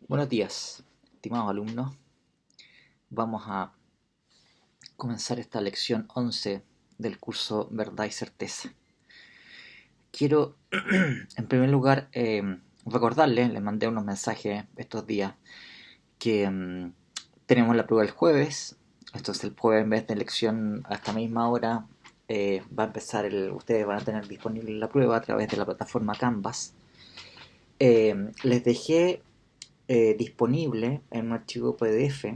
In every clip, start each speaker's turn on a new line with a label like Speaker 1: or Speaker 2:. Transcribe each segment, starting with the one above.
Speaker 1: Buenos días, estimados alumnos. Vamos a comenzar esta lección 11 del curso Verdad y Certeza. Quiero, en primer lugar, recordarles, les mandé unos mensajes estos días, que tenemos la prueba el jueves. Entonces el jueves, en vez de lección a esta misma hora, va a empezar ustedes van a tener disponible la prueba a través de la plataforma Canvas. Les dejé disponible en un archivo PDF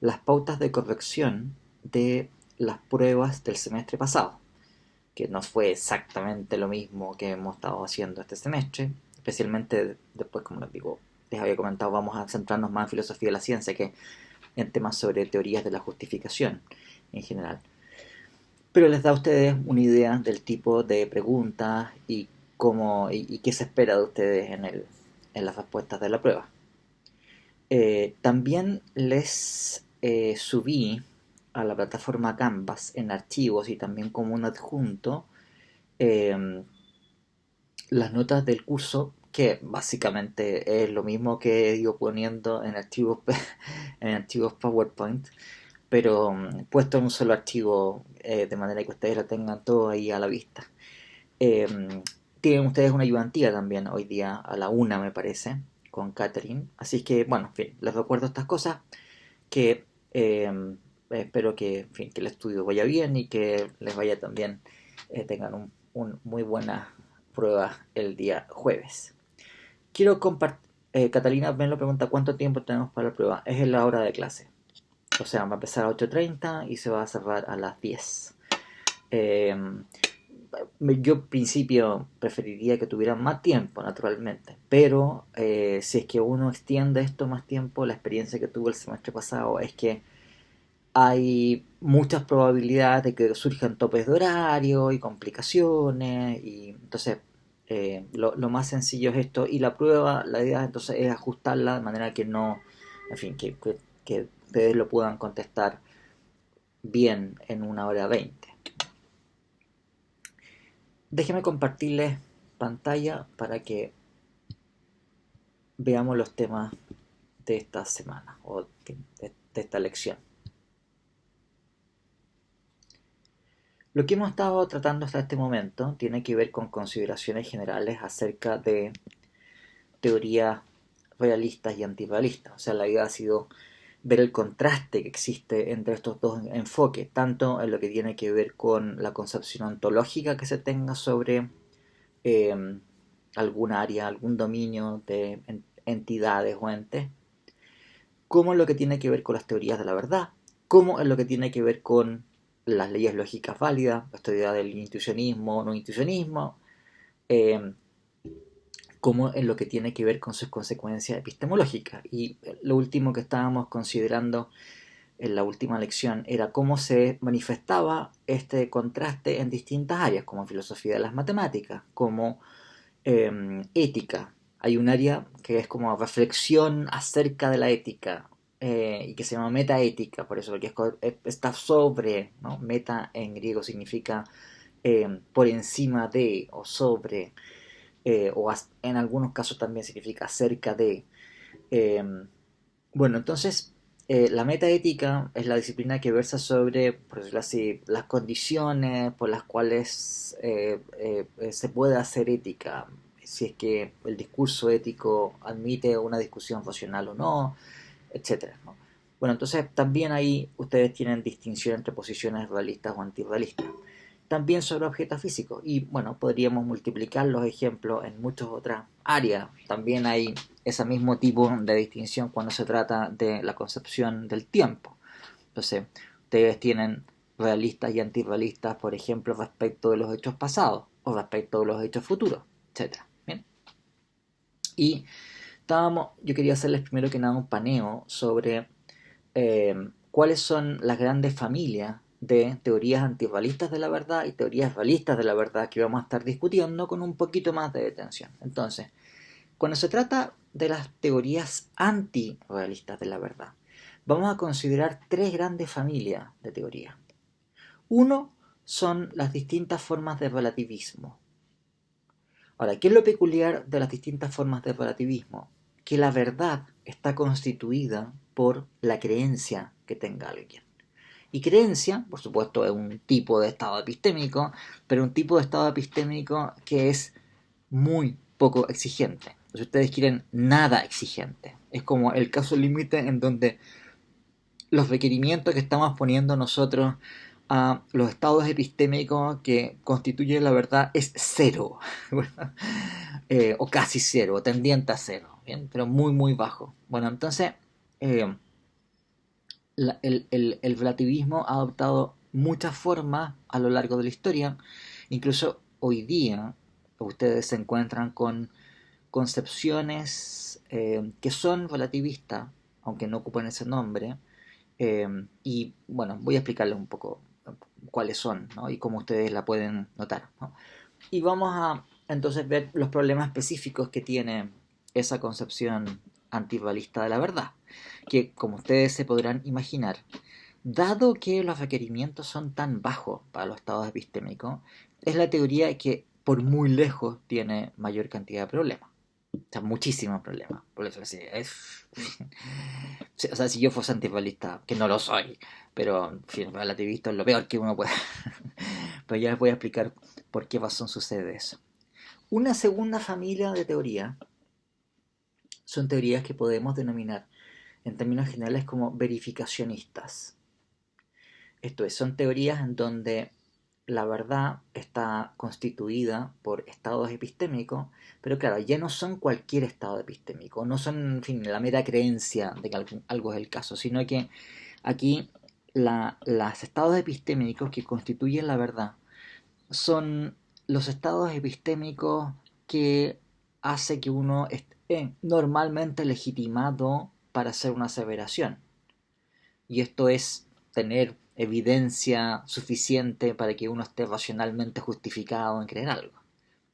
Speaker 1: las pautas de corrección de las pruebas del semestre pasado, que no fue exactamente lo mismo que hemos estado haciendo este semestre, especialmente después, como les había comentado, vamos a centrarnos más en filosofía de la ciencia que en temas sobre teorías de la justificación en general. Pero les da a ustedes una idea del tipo de preguntas y cómo y qué se espera de ustedes en las respuestas de la prueba. También les subí a la plataforma Canvas en archivos y también como un adjunto eh, las notas del curso, que básicamente es lo mismo que he ido poniendo en archivos, en archivos PowerPoint, pero puesto en un solo archivo, de manera que ustedes lo tengan todo ahí a la vista. Eh, Tienen ustedes una ayudantía también hoy día a la una, me parece, con Catherine. Así que, bueno, en fin, les recuerdo estas cosas, que espero que, en fin, que el estudio vaya bien y que les vaya también, tengan un muy buena prueba el día jueves. Quiero compartir, Catalina me lo pregunta cuánto tiempo tenemos para la prueba. Es en la hora de clase. O sea, va a empezar a 8:30 y se va a cerrar a las 10. Eh, yo en principio preferiría que tuvieran más tiempo, naturalmente, pero si es que uno extiende esto más tiempo, la experiencia que tuve el semestre pasado es que hay muchas probabilidades de que surjan topes de horario y complicaciones, y entonces lo más sencillo es esto, y la prueba, la idea entonces es ajustarla de manera que no, en fin, que ustedes lo puedan contestar bien en 1 hora 20. Déjenme compartirles pantalla para que veamos los temas de esta semana o de esta lección. Lo que hemos estado tratando hasta este momento tiene que ver con consideraciones generales acerca de teorías realistas y antirrealistas. O sea, la idea ha sido ver el contraste que existe entre estos dos enfoques, tanto en lo que tiene que ver con la concepción ontológica que se tenga sobre eh, algún área, algún dominio de entidades o entes, como en lo que tiene que ver con las teorías de la verdad, como en lo que tiene que ver con las leyes lógicas válidas, la teoría del intuicionismo, no intuicionismo, eh, como en lo que tiene que ver con sus consecuencias epistemológicas. Y lo último que estábamos considerando en la última lección era cómo se manifestaba este contraste en distintas áreas, como filosofía de las matemáticas, como ética. Hay un área que es como reflexión acerca de la ética, y que se llama metaética, por eso, porque está sobre, ¿no? Meta en griego significa por encima de o sobre, o en algunos casos también significa cerca de. Eh, bueno, entonces, la metaética es la disciplina que versa sobre, por decirlo así, las condiciones por las cuales se puede hacer ética, si es que el discurso ético admite una discusión racional o no, etcétera, ¿no? Bueno, entonces también ahí ustedes tienen distinción entre posiciones realistas o antirrealistas. También sobre objetos físicos. Y bueno, podríamos multiplicar los ejemplos en muchas otras áreas. También hay ese mismo tipo de distinción cuando se trata de la concepción del tiempo. Entonces, ustedes tienen realistas y antirrealistas, por ejemplo, respecto de los hechos pasados o respecto de los hechos futuros, etcétera. Bien. Y yo quería hacerles primero que nada un paneo sobre cuáles son las grandes familias de teorías antirrealistas de la verdad y teorías realistas de la verdad que vamos a estar discutiendo con un poquito más de detención. Entonces, cuando se trata de las teorías antirrealistas de la verdad, vamos a considerar tres grandes familias de teorías. Uno son las distintas formas de relativismo. Ahora, ¿qué es lo peculiar de las distintas formas de relativismo? Que la verdad está constituida por la creencia que tenga alguien. Y creencia, por supuesto, es un tipo de estado epistémico, pero un tipo de estado epistémico que es muy poco exigente. Si ustedes quieren, nada exigente. Es como el caso límite en donde los requerimientos que estamos poniendo nosotros a los estados epistémicos que constituyen la verdad es cero. O casi cero, o tendiente a cero, ¿bien? Pero muy, muy bajo. Bueno, entonces, eh, el relativismo ha adoptado muchas formas a lo largo de la historia. Incluso hoy día ustedes se encuentran con concepciones que son relativistas, aunque no ocupan ese nombre. Y bueno, voy a explicarles un poco cuáles son, ¿no? Y cómo ustedes la pueden notar, ¿no? Y vamos a entonces ver los problemas específicos que tiene esa concepción antirrealista de la verdad, que como ustedes se podrán imaginar, dado que los requerimientos son tan bajos para los estados epistémicos, es la teoría que por muy lejos tiene mayor cantidad de problemas. O sea, muchísimos problemas. Por eso o sea, si yo fuese antirrealista, que no lo soy, pero en fin, relativista es lo peor que uno puede. Pero ya les voy a explicar por qué razón sucede eso. Una segunda familia de teorías son teorías que podemos denominar en términos generales como verificacionistas. Esto es, son teorías en donde la verdad está constituida por estados epistémicos, pero claro, ya no son cualquier estado epistémico, no son, en fin, la mera creencia de que algo es el caso, sino que aquí los estados epistémicos que constituyen la verdad son los estados epistémicos que hace que uno esté normalmente legitimado para hacer una aseveración. Y esto es tener evidencia suficiente para que uno esté racionalmente justificado en creer algo.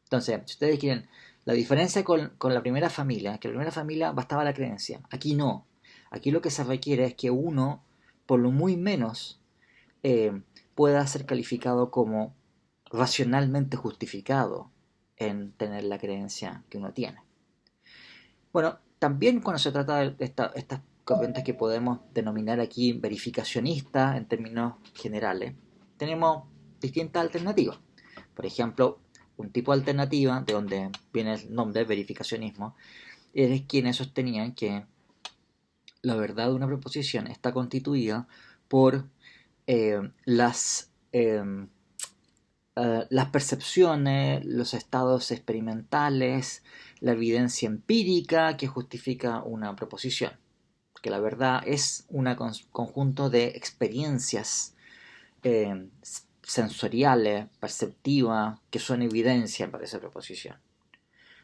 Speaker 1: Entonces, si ustedes quieren, la diferencia con la primera familia, que la primera familia bastaba la creencia, aquí no. Aquí lo que se requiere es que uno, por lo muy menos, pueda ser calificado como racionalmente justificado en tener la creencia que uno tiene. Bueno, también cuando se trata de estas corrientes que podemos denominar aquí verificacionistas en términos generales, tenemos distintas alternativas. Por ejemplo, un tipo de alternativa, de donde viene el nombre verificacionismo, es quienes sostenían que la verdad de una proposición está constituida por eh, las, eh, las percepciones, los estados experimentales, la evidencia empírica que justifica una proposición. Que la verdad es un conjunto de experiencias eh, sensoriales, perceptivas, que son evidencia para esa proposición.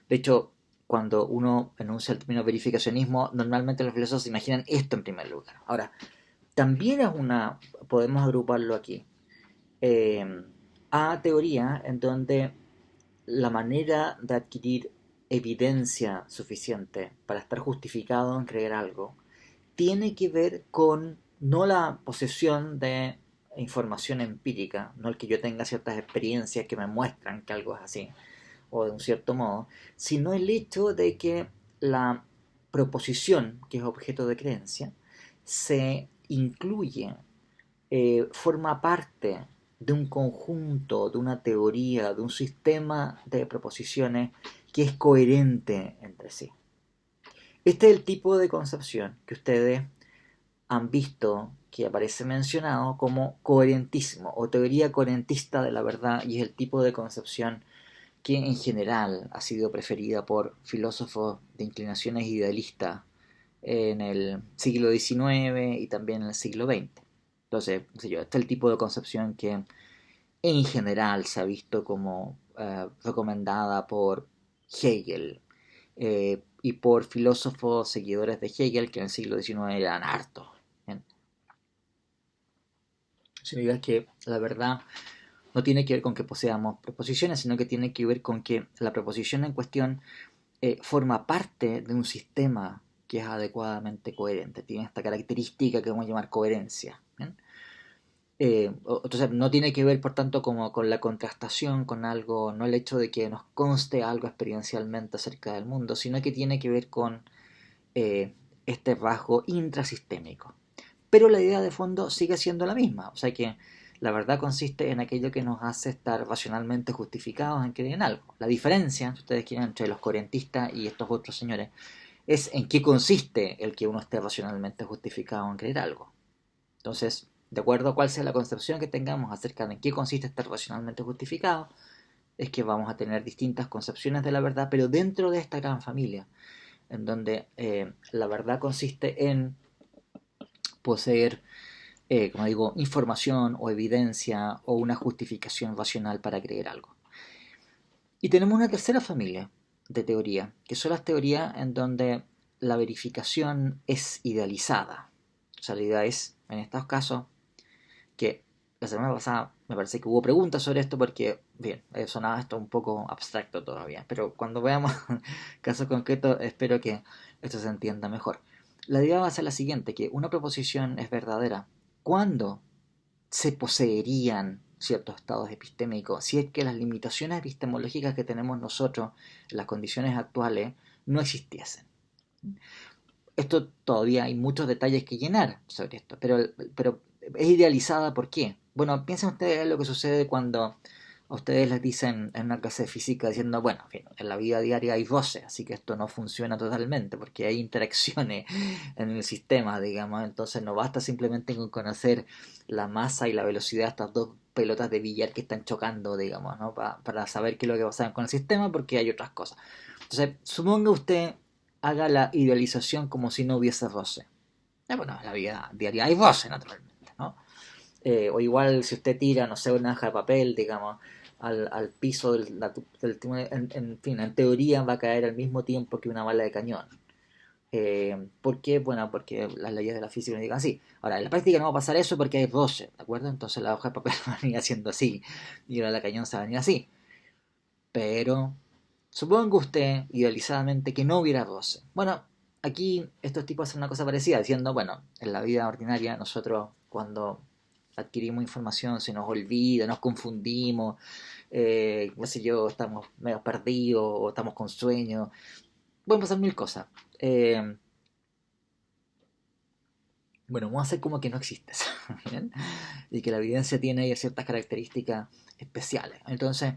Speaker 1: De hecho, cuando uno enuncia el término verificacionismo, normalmente los filósofos se imaginan esto en primer lugar. Ahora, también podemos agruparlo aquí, eh, a teoría en donde la manera de adquirir evidencia suficiente para estar justificado en creer algo tiene que ver con no la posesión de información empírica, no el que yo tenga ciertas experiencias que me muestran que algo es así, o de un cierto modo, sino el hecho de que la proposición, que es objeto de creencia, se incluye, forma parte de un conjunto, de una teoría, de un sistema de proposiciones que es coherente entre sí. Este es el tipo de concepción que ustedes han visto que aparece mencionado como coherentismo o teoría coherentista de la verdad, y es el tipo de concepción que en general ha sido preferida por filósofos de inclinaciones idealistas en el siglo XIX y también en el siglo XX. Entonces, este es el tipo de concepción que en general se ha visto como recomendada por Hegel, y por filósofos seguidores de Hegel que en el siglo XIX eran hartos. Significa que la verdad no tiene que ver con que poseamos proposiciones, sino que tiene que ver con que la proposición en cuestión forma parte de un sistema que es adecuadamente coherente. Tiene esta característica que vamos a llamar coherencia. ¿Bien? Entonces no tiene que ver, por tanto, como con la contrastación con algo, no el hecho de que nos conste algo experiencialmente acerca del mundo, sino que tiene que ver con este rasgo intrasistémico. Pero la idea de fondo sigue siendo la misma, o sea que la verdad consiste en aquello que nos hace estar racionalmente justificados en creer en algo. La diferencia, si ustedes quieren, entre los coherentistas y estos otros señores, es en qué consiste el que uno esté racionalmente justificado en creer algo. Entonces, de acuerdo a cuál sea la concepción que tengamos acerca de en qué consiste estar racionalmente justificado, es que vamos a tener distintas concepciones de la verdad, pero dentro de esta gran familia, en donde la verdad consiste en poseer, como digo, información o evidencia o una justificación racional para creer algo. Y tenemos una tercera familia de teoría, que son las teorías en donde la verificación es idealizada. O sea, la idea es, en estos casos, que la semana pasada me parece que hubo preguntas sobre esto porque, bien, sonaba esto un poco abstracto todavía, pero cuando veamos casos concretos espero que esto se entienda mejor. La idea va a ser la siguiente, que una proposición es verdadera cuando se poseerían ciertos estados epistémicos si es que las limitaciones epistemológicas que tenemos nosotros en las condiciones actuales no existiesen. Esto todavía hay muchos detalles que llenar sobre esto, pero es idealizada. ¿Por qué? Bueno, piensen ustedes en lo que sucede cuando a ustedes les dicen en una clase de física diciendo, bueno, en la vida diaria hay roce, así que esto no funciona totalmente porque hay interacciones en el sistema, digamos, entonces no basta simplemente con conocer la masa y la velocidad de estas dos pelotas de billar que están chocando, digamos, ¿no? Para saber qué es lo que pasa con el sistema porque hay otras cosas. Entonces, suponga usted haga la idealización como si no hubiese roce. Bueno, en la vida diaria hay roce, naturalmente, ¿no? O igual si usted tira, no sé, una hoja de papel, digamos, al piso en fin, en teoría va a caer al mismo tiempo que una bala de cañón. ¿Por qué? Bueno, porque las leyes de la física nos digan así. Ahora, en la práctica no va a pasar eso porque hay roce, ¿de acuerdo? Entonces la hoja de papel va a venir haciendo así y la bala de cañón se va a venir así. Pero suponga usted, idealizadamente, que no hubiera roce. Bueno, aquí estos tipos hacen una cosa parecida, diciendo, bueno, en la vida ordinaria nosotros cuando adquirimos información se nos olvida, nos confundimos, qué sé yo, estamos medio perdidos o estamos con sueño. Pueden pasar mil cosas. Eh, bueno, vamos a hacer como que no existes, ¿bien? Y que la evidencia tiene ciertas características especiales. Entonces,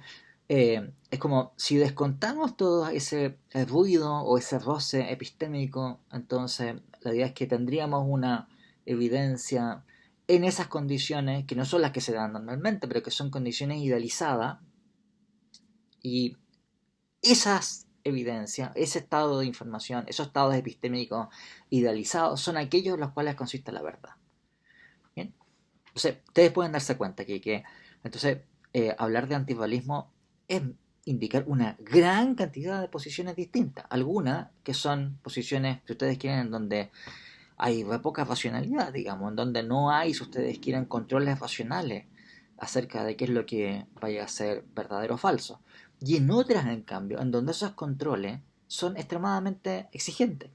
Speaker 1: es como si descontamos todo ese ruido o ese roce epistémico, entonces la idea es que tendríamos una evidencia en esas condiciones, que no son las que se dan normalmente, pero que son condiciones idealizadas, y esas evidencias, ese estado de información, esos estados epistémicos idealizados, son aquellos en los cuales consiste la verdad. ¿Bien? Entonces, ustedes pueden darse cuenta que entonces, hablar de antirrealismo es indicar una gran cantidad de posiciones distintas. Algunas que son posiciones, si ustedes quieren, en donde hay poca racionalidad, digamos, en donde no hay, si ustedes quieren, controles racionales acerca de qué es lo que vaya a ser verdadero o falso. Y en otras, en cambio, en donde esos controles son extremadamente exigentes.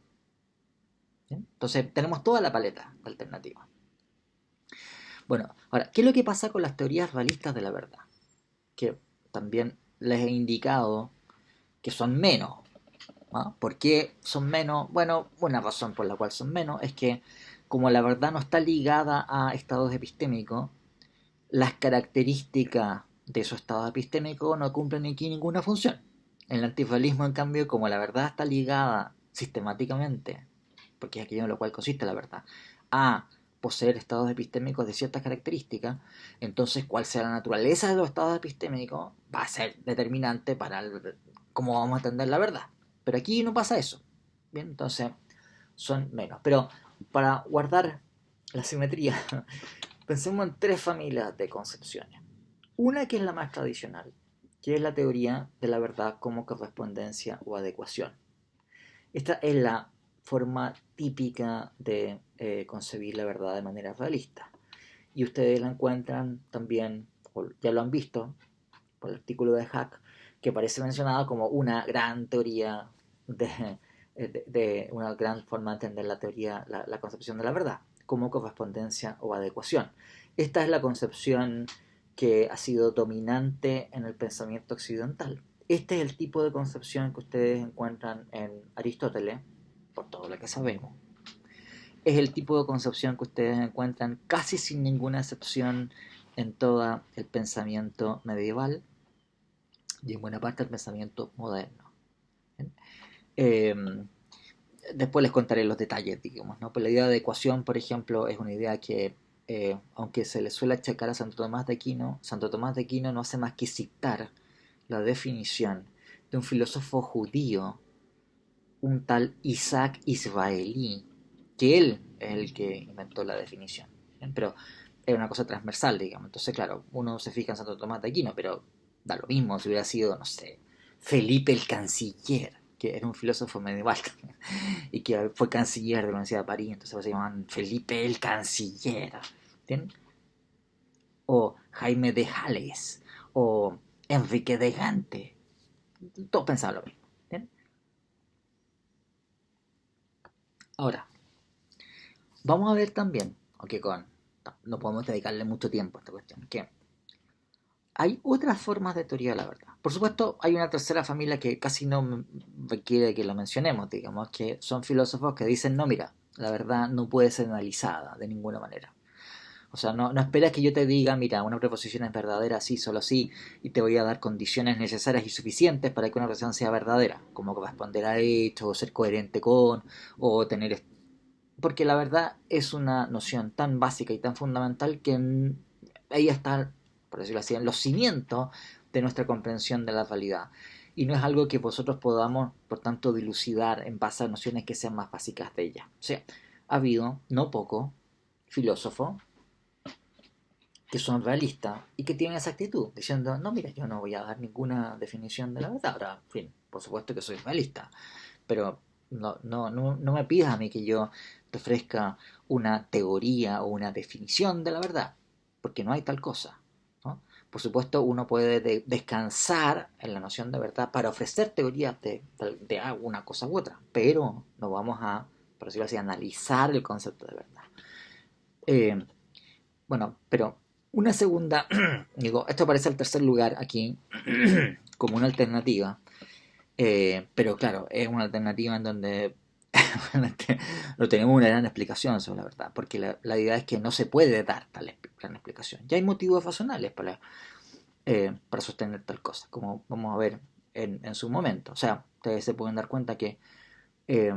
Speaker 1: ¿Bien? Entonces, tenemos toda la paleta alternativa. Bueno, ahora, ¿qué es lo que pasa con las teorías realistas de la verdad? Que también les he indicado que son menos. ¿No? ¿Por qué son menos? Bueno, una razón por la cual son menos es que como la verdad no está ligada a estados epistémicos, las características de esos estados epistémicos no cumplen aquí ninguna función. En el antirrealismo, en cambio, como la verdad está ligada sistemáticamente, porque es aquello en lo cual consiste la verdad, a poseer estados epistémicos de ciertas características, entonces cuál sea la naturaleza de los estados epistémicos va a ser determinante para cómo vamos a entender la verdad. Pero aquí no pasa eso. Bien, entonces son menos. Pero para guardar la simetría, pensemos en tres familias de concepciones. Una que es la más tradicional, que es la teoría de la verdad como correspondencia o adecuación. Esta es la forma típica de concebir la verdad de manera realista. Y ustedes la encuentran también, o ya lo han visto, por el artículo de Hack, que aparece mencionada como una gran teoría de una gran forma de entender la teoría, la concepción de la verdad, como correspondencia o adecuación. Esta es la concepción que ha sido dominante en el pensamiento occidental. Este es el tipo de concepción que ustedes encuentran en Aristóteles, por todo lo que sabemos. es el tipo de concepción que ustedes encuentran casi sin ninguna excepción en todo el pensamiento medieval y en buena parte del pensamiento moderno. Eh, Después les contaré los detalles, digamos, ¿no? Pero la idea de ecuación, por ejemplo, es una idea que, aunque se le suele achacar a Santo Tomás de Aquino no hace más que citar la definición de un filósofo judío, un tal Isaac Israelí, que él es el que inventó la definición. ¿Bien? Pero es una cosa transversal, digamos. Entonces, claro, uno se fija en Santo Tomás de Aquino, pero da lo mismo si hubiera sido, no sé, Felipe el Canciller, que era un filósofo medieval y que fue canciller de la Universidad de París, entonces se llaman Felipe el Canciller. ¿Bien? O Jaime de Jales, o Enrique de Gante. Todos pensaban lo mismo. ¿Bien? Ahora, vamos a ver también, aunque no podemos dedicarle mucho tiempo a esta cuestión, que hay otras formas de teoría de la verdad. Por supuesto, hay una tercera familia que casi no requiere que lo mencionemos, digamos, que son filósofos que dicen, no, mira, la verdad no puede ser analizada de ninguna manera. O sea, no esperas que yo te diga, mira, una proposición es verdadera sí, solo sí, y te voy a dar condiciones necesarias y suficientes para que una proposición sea verdadera, como corresponder a hechos, o ser coherente con, o tener... Porque la verdad es una noción tan básica y tan fundamental que ahí está, por decirlo así, en los cimientos de nuestra comprensión de la realidad. Y no es algo que vosotros podamos, por tanto, dilucidar en base a nociones que sean más básicas de ella. O sea, ha habido, no poco, filósofos que son realistas y que tienen esa actitud, diciendo, no, mira, yo no voy a dar ninguna definición de la verdad. Ahora, en fin, por supuesto que soy realista, pero no me pidas a mí que yo te ofrezca una teoría o una definición de la verdad, porque no hay tal cosa, ¿no? Por supuesto, uno puede descansar en la noción de verdad para ofrecer teorías de una cosa u otra, pero no vamos a, por decirlo así, analizar el concepto de verdad. Eh, bueno, pero una segunda, digo, esto aparece al tercer lugar aquí como una alternativa, pero claro, es una alternativa en donde no tenemos una gran explicación sobre la verdad, porque la idea es que no se puede dar tal gran explicación. Ya hay motivos razonables para sostener tal cosa, como vamos a ver en su momento. O sea, ustedes se pueden dar cuenta que eh,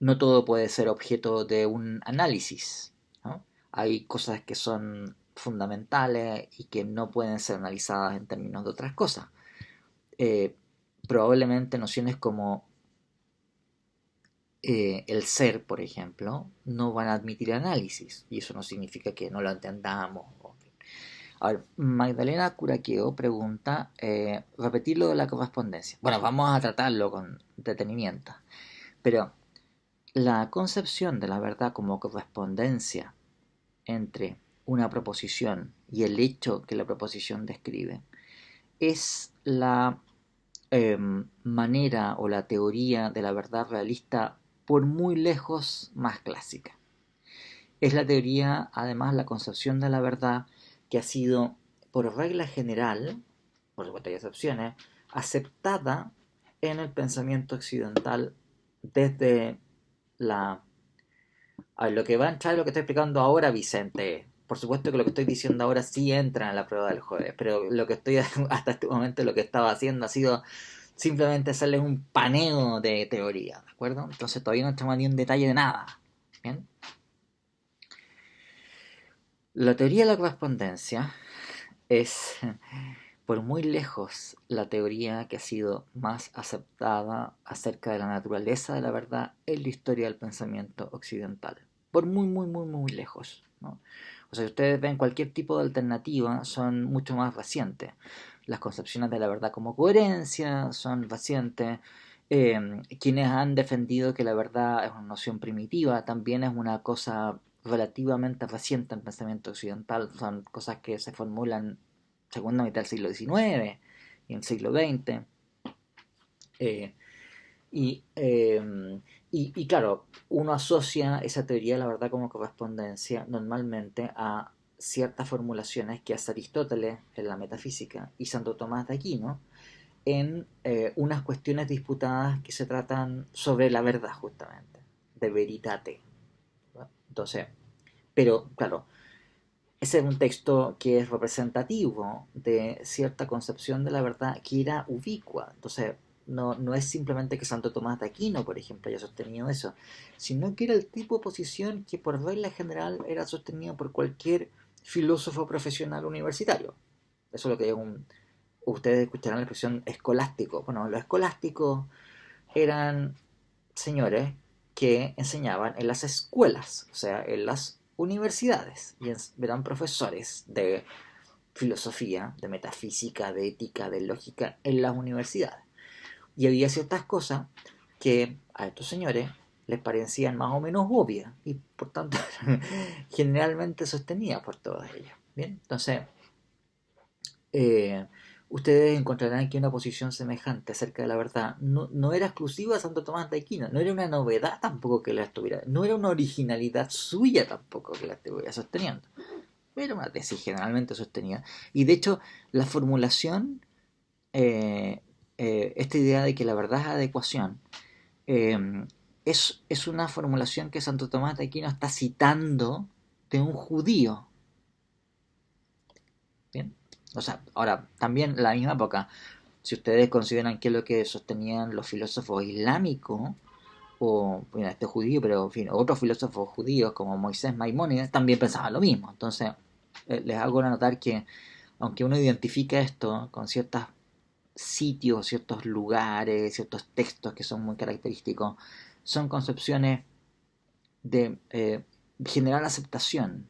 Speaker 1: no todo puede ser objeto de un análisis, ¿no? Hay cosas que son fundamentales y que no pueden ser analizadas en términos de otras cosas. Eh, Probablemente nociones como el ser, por ejemplo, no van a admitir análisis y eso no significa que no lo entendamos. A ver, Magdalena Curaqueo pregunta, repetir lo de la correspondencia. Bueno, vamos a tratarlo con detenimiento, pero la concepción de la verdad como correspondencia entre una proposición y el hecho que la proposición describe es la manera o la teoría de la verdad realista por muy lejos más clásica. Es la teoría, además, la concepción de la verdad que ha sido, por regla general, por supuesto hay excepciones, aceptada en el pensamiento occidental desde la... A ver, lo que va a entrar, lo que estoy explicando ahora, Vicente, por supuesto que lo que estoy diciendo ahora sí entra en la prueba del jueves, pero lo que estoy hasta este momento lo que estaba haciendo ha sido simplemente hacerles un paneo de teoría, ¿de acuerdo? Entonces todavía no estamos ni un detalle de nada. ¿Bien? La teoría de la correspondencia es, por muy lejos, la teoría que ha sido más aceptada acerca de la naturaleza de la verdad en la historia del pensamiento occidental. Por muy, muy, muy, muy lejos, ¿no? O sea, si ustedes ven cualquier tipo de alternativa, son mucho más recientes. Las concepciones de la verdad como coherencia son recientes. Quienes han defendido que la verdad es una noción primitiva también es una cosa relativamente reciente en el pensamiento occidental. Son cosas que se formulan segunda mitad del siglo XIX y en el siglo XX. Eh, y, eh, y claro, uno asocia esa teoría de la verdad como correspondencia normalmente a ciertas formulaciones que hace Aristóteles en la metafísica y Santo Tomás de Aquino en unas cuestiones disputadas que se tratan sobre la verdad justamente, de veritate. Entonces, pero claro, ese es un texto que es representativo de cierta concepción de la verdad que era ubicua. Entonces, no es simplemente que Santo Tomás de Aquino, por ejemplo, haya sostenido eso, sino que era el tipo de posición que por regla general era sostenido por cualquier filósofo profesional universitario. Eso es lo que es ustedes escucharán la expresión escolástico. Bueno, los escolásticos eran señores que enseñaban en las escuelas, o sea, en las universidades, y eran profesores de filosofía, de metafísica, de ética, de lógica en las universidades. Y había ciertas cosas que a estos señores les parecían más o menos obvias y por tanto generalmente sostenidas por todos ellos. Bien, entonces eh, ustedes encontrarán que una posición semejante acerca de la verdad no era exclusiva de Santo Tomás de Aquino, no era una novedad tampoco que la estuviera, no era una originalidad suya tampoco que la estuviera sosteniendo, era una tesis generalmente sostenida. Y de hecho, la formulación, eh, esta idea de que la verdad es adecuación, eh, es una formulación que Santo Tomás de Aquino está citando de un judío. ¿Bien? O sea, ahora, también en la misma época, si ustedes consideran que es lo que sostenían los filósofos islámicos, o bueno, este judío, pero en fin, otros filósofos judíos como Moisés Maimónides también pensaban lo mismo. Entonces, les hago notar que aunque uno identifica esto con ciertos sitios, ciertos lugares, ciertos textos que son muy característicos, son concepciones de general aceptación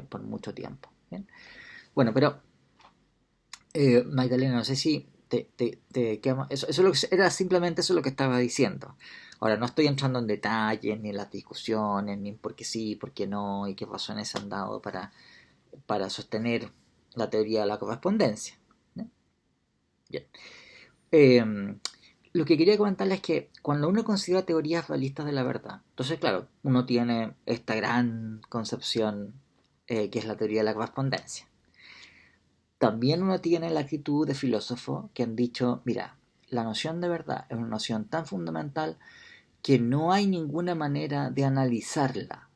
Speaker 1: por mucho tiempo. ¿Bien? Bueno, pero Magdalena, no sé si eso era simplemente eso lo que estaba diciendo. Ahora, no estoy entrando en detalles, ni en las discusiones, ni en por qué sí, por qué no, y qué razones han dado para sostener la teoría de la correspondencia. ¿No? Bien. Eh, lo que quería comentarles es que cuando uno considera teorías realistas de la verdad, entonces, claro, uno tiene esta gran concepción que es la teoría de la correspondencia. También uno tiene la actitud de filósofos que han dicho, mira, la noción de verdad es una noción tan fundamental que no hay ninguna manera de analizarla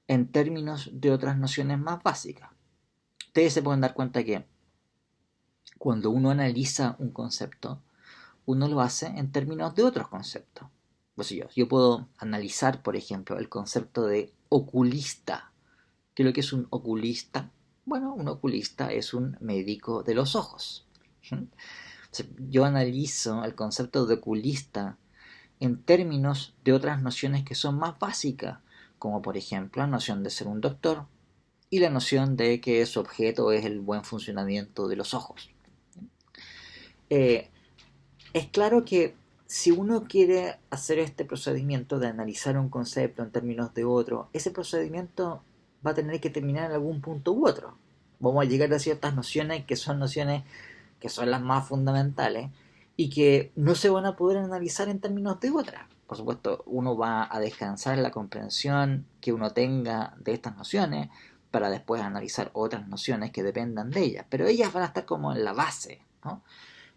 Speaker 1: en términos de otras nociones más básicas. Ustedes se pueden dar cuenta que cuando uno analiza un concepto, uno lo hace en términos de otros conceptos. Pues yo puedo analizar, por ejemplo, el concepto de oculista. ¿Qué es lo que es un oculista? Bueno, un oculista es un médico de los ojos. Yo analizo el concepto de oculista en términos de otras nociones que son más básicas, como por ejemplo la noción de ser un doctor y la noción de que su objeto es el buen funcionamiento de los ojos. Eh, es claro que si uno quiere hacer este procedimiento de analizar un concepto en términos de otro, ese procedimiento va a tener que terminar en algún punto u otro. Vamos a llegar a ciertas nociones que son las más fundamentales y que no se van a poder analizar en términos de otras. Por supuesto, uno va a descansar en la comprensión que uno tenga de estas nociones para después analizar otras nociones que dependan de ellas, pero ellas van a estar como en la base, ¿no?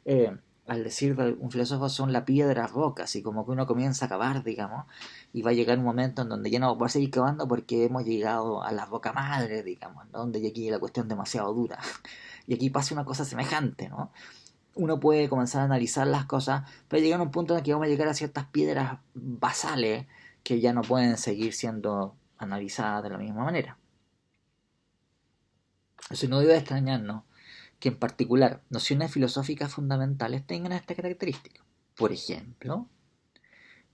Speaker 1: Eh, al decir de un filósofo son la piedra roca, así como que uno comienza a cavar, digamos, y va a llegar un momento en donde ya no va a poder seguir cavando porque hemos llegado a la roca madre, digamos, ¿no? Donde ya aquí la cuestión es demasiado dura. Y aquí pasa una cosa semejante, ¿no? Uno puede comenzar a analizar las cosas, pero llega a un punto en el que vamos a llegar a ciertas piedras basales que ya no pueden seguir siendo analizadas de la misma manera. Eso no debe extrañarnos que en particular nociones filosóficas fundamentales tengan esta característica. Por ejemplo,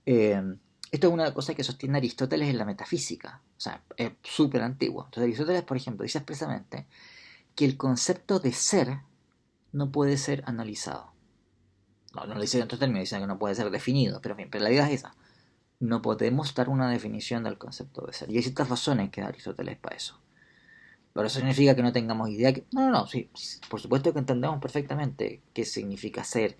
Speaker 1: eh, esto es una cosa que sostiene Aristóteles en la metafísica, o sea, es súper antiguo. Entonces Aristóteles, por ejemplo, dice expresamente que el concepto de ser no puede ser analizado. No lo dice en otros términos, dice que no puede ser definido, pero en fin, pero la idea es esa. No podemos dar una definición del concepto de ser. Y hay ciertas razones que da Aristóteles para eso. Pero eso significa que no tengamos idea. No, sí, por supuesto que entendemos perfectamente qué significa ser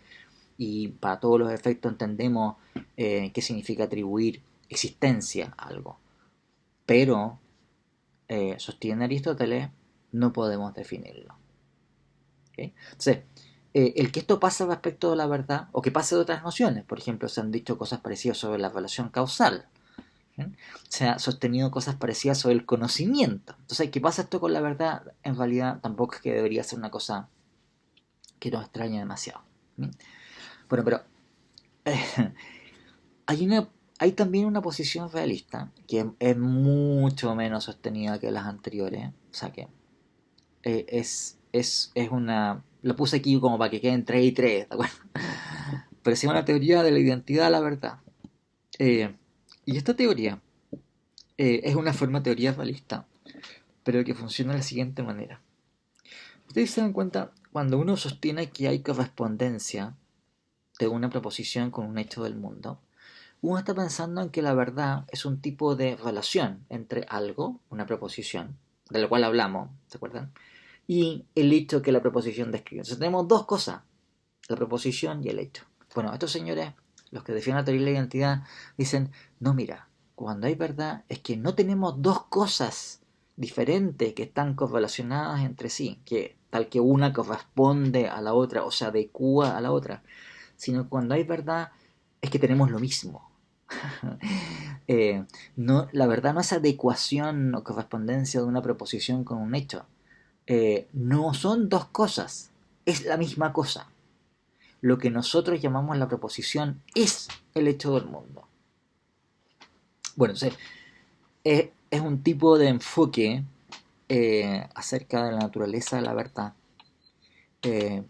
Speaker 1: y para todos los efectos entendemos qué significa atribuir existencia a algo. Pero, sostiene Aristóteles, no podemos definirlo. ¿Okay? Entonces, el que esto pasa respecto de la verdad, o que pase de otras nociones, por ejemplo, se han dicho cosas parecidas sobre la relación causal. ¿bien? Se ha sostenido cosas parecidas sobre el conocimiento. Entonces, ¿qué pasa esto con la verdad? En realidad tampoco es que debería ser una cosa que nos extrañe demasiado. ¿Bien? Bueno, pero eh, hay una hay también una posición realista que es mucho menos sostenida que las anteriores. O sea que es una... Lo puse aquí como para que queden 3 y 3, ¿de acuerdo? Pero es una teoría de la identidad de la verdad. Eh, y esta teoría es una forma de teoría realista, pero que funciona de la siguiente manera. Ustedes se dan cuenta, cuando uno sostiene que hay correspondencia de una proposición con un hecho del mundo, uno está pensando en que la verdad es un tipo de relación entre algo, una proposición, de la cual hablamos, ¿se acuerdan? Y el hecho que la proposición describe. Entonces tenemos dos cosas, la proposición y el hecho. Bueno, estos señores, los que defienden la teoría de la identidad, dicen, no, mira, cuando hay verdad es que no tenemos dos cosas diferentes que están correlacionadas entre sí, que tal que una corresponde a la otra o se adecua a la otra, sino cuando hay verdad es que tenemos lo mismo. No, la verdad no es adecuación o correspondencia de una proposición con un hecho. No son dos cosas, es la misma cosa. Lo que nosotros llamamos la proposición es el hecho del mundo. Bueno, entonces, es un tipo de enfoque acerca de la naturaleza de la verdad.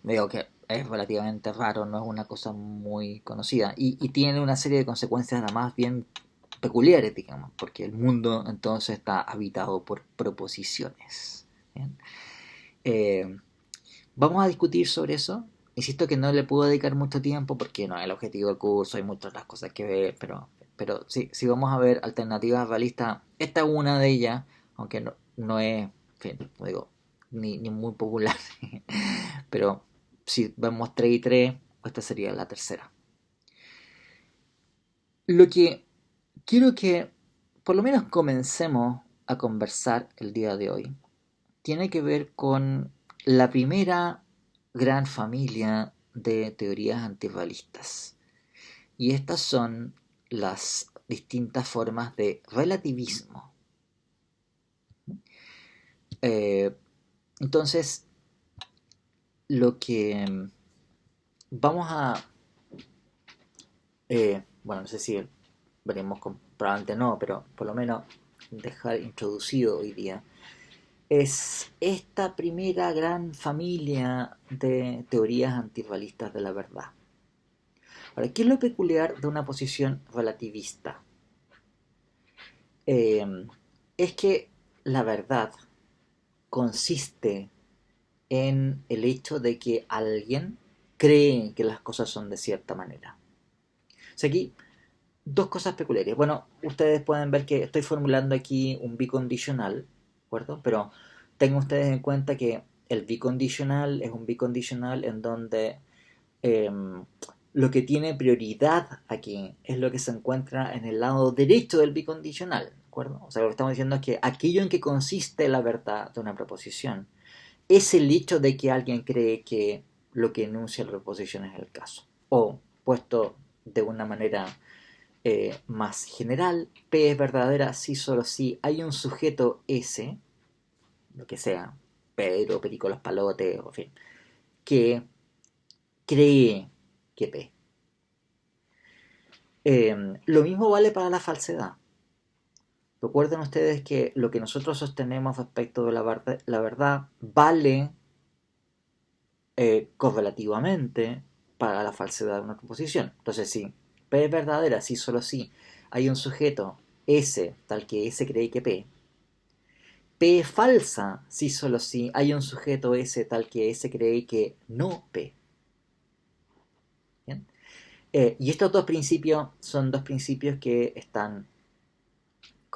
Speaker 1: Digo que es relativamente raro, no es una cosa muy conocida y tiene una serie de consecuencias además bien peculiares, digamos, porque el mundo entonces está habitado por proposiciones. ¿Bien? Eh, Vamos a discutir sobre eso. Insisto que no le puedo dedicar mucho tiempo porque no es el objetivo del curso, hay muchas otras cosas que ver, pero sí, si vamos a ver alternativas realistas, esta es una de ellas, aunque no es, en fin, no digo, ni muy popular, pero si vemos 3 y 3, esta sería la tercera. Lo que quiero que por lo menos comencemos a conversar el día de hoy tiene que ver con la primera gran familia de teorías antirrealistas. Y estas son las distintas formas de relativismo. Eh, entonces, lo que vamos a... bueno, no sé si veremos, probablemente no, pero por lo menos dejar introducido hoy día, es esta primera gran familia de teorías antirrealistas de la verdad. Ahora, ¿qué es lo peculiar de una posición relativista? Eh, es que la verdad consiste en el hecho de que alguien cree que las cosas son de cierta manera. O sea, aquí dos cosas peculiares. Bueno, ustedes pueden ver que estoy formulando aquí un bicondicional, ¿de acuerdo? Pero tengan ustedes en cuenta que el bicondicional es un bicondicional en donde eh, lo que tiene prioridad aquí es lo que se encuentra en el lado derecho del bicondicional, ¿de acuerdo? O sea, lo que estamos diciendo es que aquello en que consiste la verdad de una proposición es el hecho de que alguien cree que lo que enuncia la proposición es el caso. O, puesto de una manera más general, P es verdadera si solo si hay un sujeto S, lo que sea, Pedro, Perico, los palotes, en fin, que cree que P. Lo mismo vale para la falsedad. Recuerden ustedes que lo que nosotros sostenemos respecto de la verdad vale correlativamente para la falsedad de una proposición. Entonces, si P es verdadera, si solo si hay un sujeto S tal que S cree que P es falsa si solo si hay un sujeto S tal que S cree que no P. ¿Bien? Y estos dos principios son dos principios que están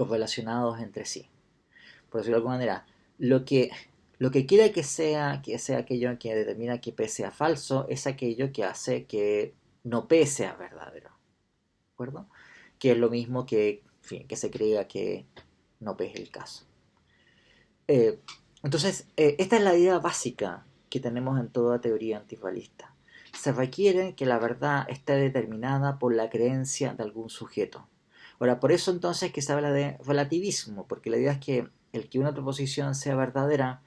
Speaker 1: correlacionados entre sí. Por decirlo de alguna manera, lo que, lo que quiera que sea aquello que determina que P sea falso, es aquello que hace que no P sea verdadero. ¿De acuerdo? Que es lo mismo que, en fin, que se crea que no P es el caso. Eh, esta es la idea básica que tenemos en toda teoría antirrealista. Se requiere que la verdad esté determinada por la creencia de algún sujeto. Ahora, por eso entonces que se habla de relativismo, porque la idea es que el que una proposición sea verdadera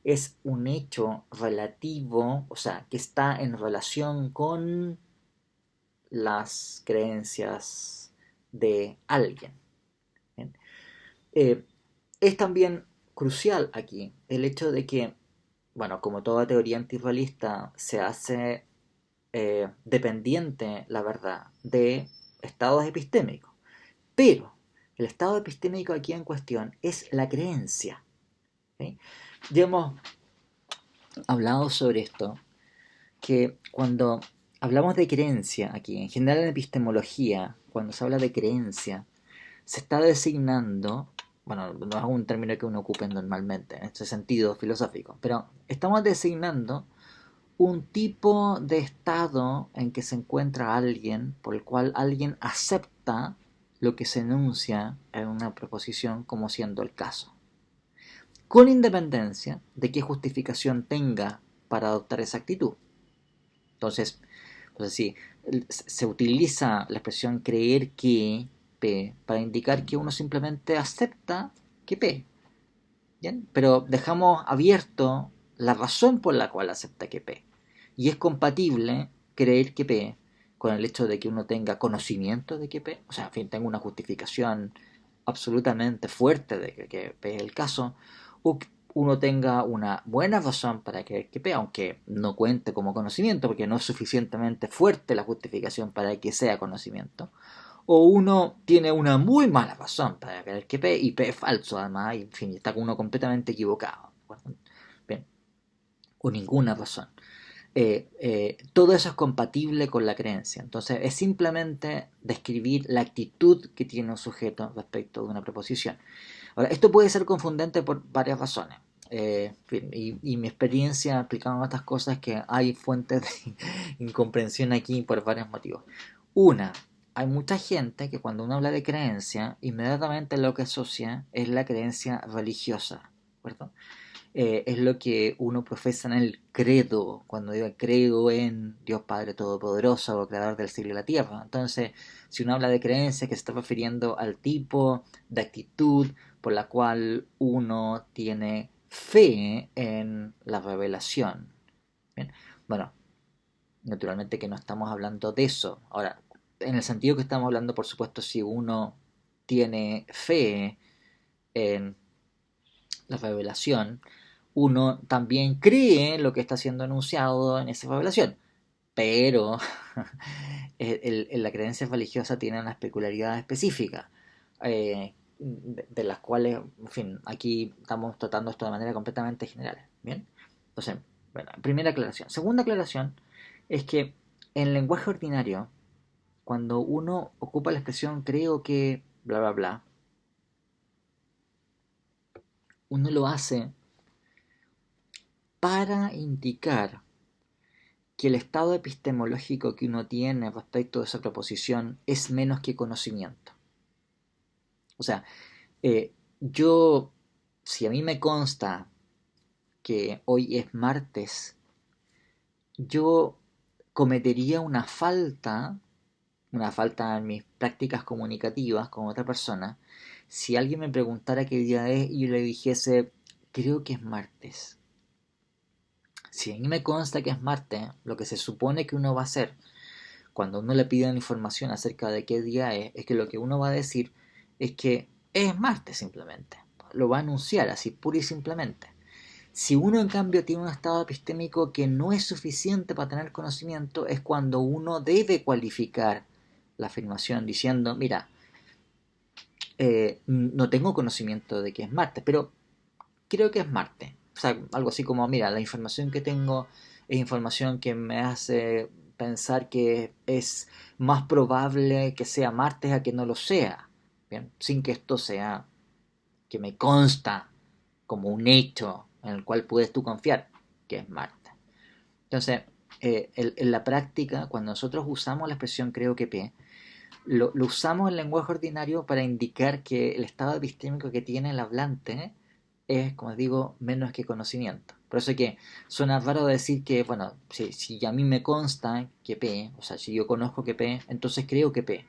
Speaker 1: es un hecho relativo, o sea, que está en relación con las creencias de alguien. ¿Bien? Eh, es también crucial aquí el hecho de que, bueno, como toda teoría antirrealista, se hace dependiente, la verdad, de estados epistémicos. Pero el estado epistémico aquí en cuestión es la creencia. ¿Sí? Ya hemos hablado sobre esto, que cuando hablamos de creencia aquí, en general en epistemología, cuando se habla de creencia, se está designando, bueno, no es un término que uno ocupe normalmente en este sentido filosófico, pero estamos designando un tipo de estado en que se encuentra alguien, por el cual alguien acepta lo que se enuncia en una proposición como siendo el caso, con independencia de qué justificación tenga para adoptar esa actitud. Entonces, sí, se utiliza la expresión creer que P para indicar que uno simplemente acepta que P. ¿Bien? Pero dejamos abierto la razón por la cual acepta que P. Y es compatible creer que P con el hecho de que uno tenga conocimiento de que P, o sea, en fin, tenga una justificación absolutamente fuerte de que P es el caso, o que uno tenga una buena razón para creer que P, aunque no cuente como conocimiento, porque no es suficientemente fuerte la justificación para que sea conocimiento, o uno tiene una muy mala razón para creer que P, y P es falso además, y en fin, está uno completamente equivocado. Bien, o ninguna razón. Todo eso es compatible con la creencia. Entonces es simplemente describir la actitud que tiene un sujeto respecto de una proposición. Ahora, esto puede ser confundente por varias razones. Y mi experiencia aplicando estas cosas es que hay fuentes de incomprensión aquí por varios motivos. Una, hay mucha gente que cuando uno habla de creencia, inmediatamente lo que asocia es la creencia religiosa, ¿verdad? Es lo que uno profesa en el credo, cuando diga creo en Dios Padre Todopoderoso, Creador del cielo y la tierra. Entonces, si uno habla de creencia, que se está refiriendo al tipo de actitud por la cual uno tiene fe en la revelación. ¿Bien? Bueno, naturalmente que no estamos hablando de eso. Ahora, en el sentido que estamos hablando, por supuesto, si uno tiene fe en la revelación, uno también cree lo que está siendo anunciado en esa revelación. Pero la creencia religiosa tiene una peculiaridad específica, de las cuales, en fin, aquí estamos tratando esto de manera completamente general. ¿Bien? Entonces, bueno, primera aclaración. Segunda aclaración es que en lenguaje ordinario, cuando uno ocupa la expresión creo que bla bla bla, uno lo hace para indicar que el estado epistemológico que uno tiene respecto de esa proposición es menos que conocimiento. O sea, yo, si a mí me consta que hoy es martes, yo cometería una falta en mis prácticas comunicativas con otra persona, si alguien me preguntara qué día es y yo le dijese, creo que es martes. Si a mí me consta que es martes, lo que se supone que uno va a hacer cuando uno le piden información acerca de qué día es que lo que uno va a decir es que es martes simplemente. Lo va a anunciar así, pura y simplemente. Si uno en cambio tiene un estado epistémico que no es suficiente para tener conocimiento, es cuando uno debe cualificar la afirmación diciendo, mira, no tengo conocimiento de que es martes, pero creo que es martes. O sea, algo así como, mira, la información que tengo es información que me hace pensar que es más probable que sea martes a que no lo sea. Bien, sin que esto sea que me consta como un hecho en el cual puedes tú confiar que es martes. Entonces, en la práctica, cuando nosotros usamos la expresión creo que P, lo usamos en lenguaje ordinario para indicar que el estado epistémico que tiene el hablante es, como digo, menos que conocimiento. Por eso es que suena raro decir que, bueno, si a mí me consta que P, o sea, si yo conozco que P, entonces creo que P.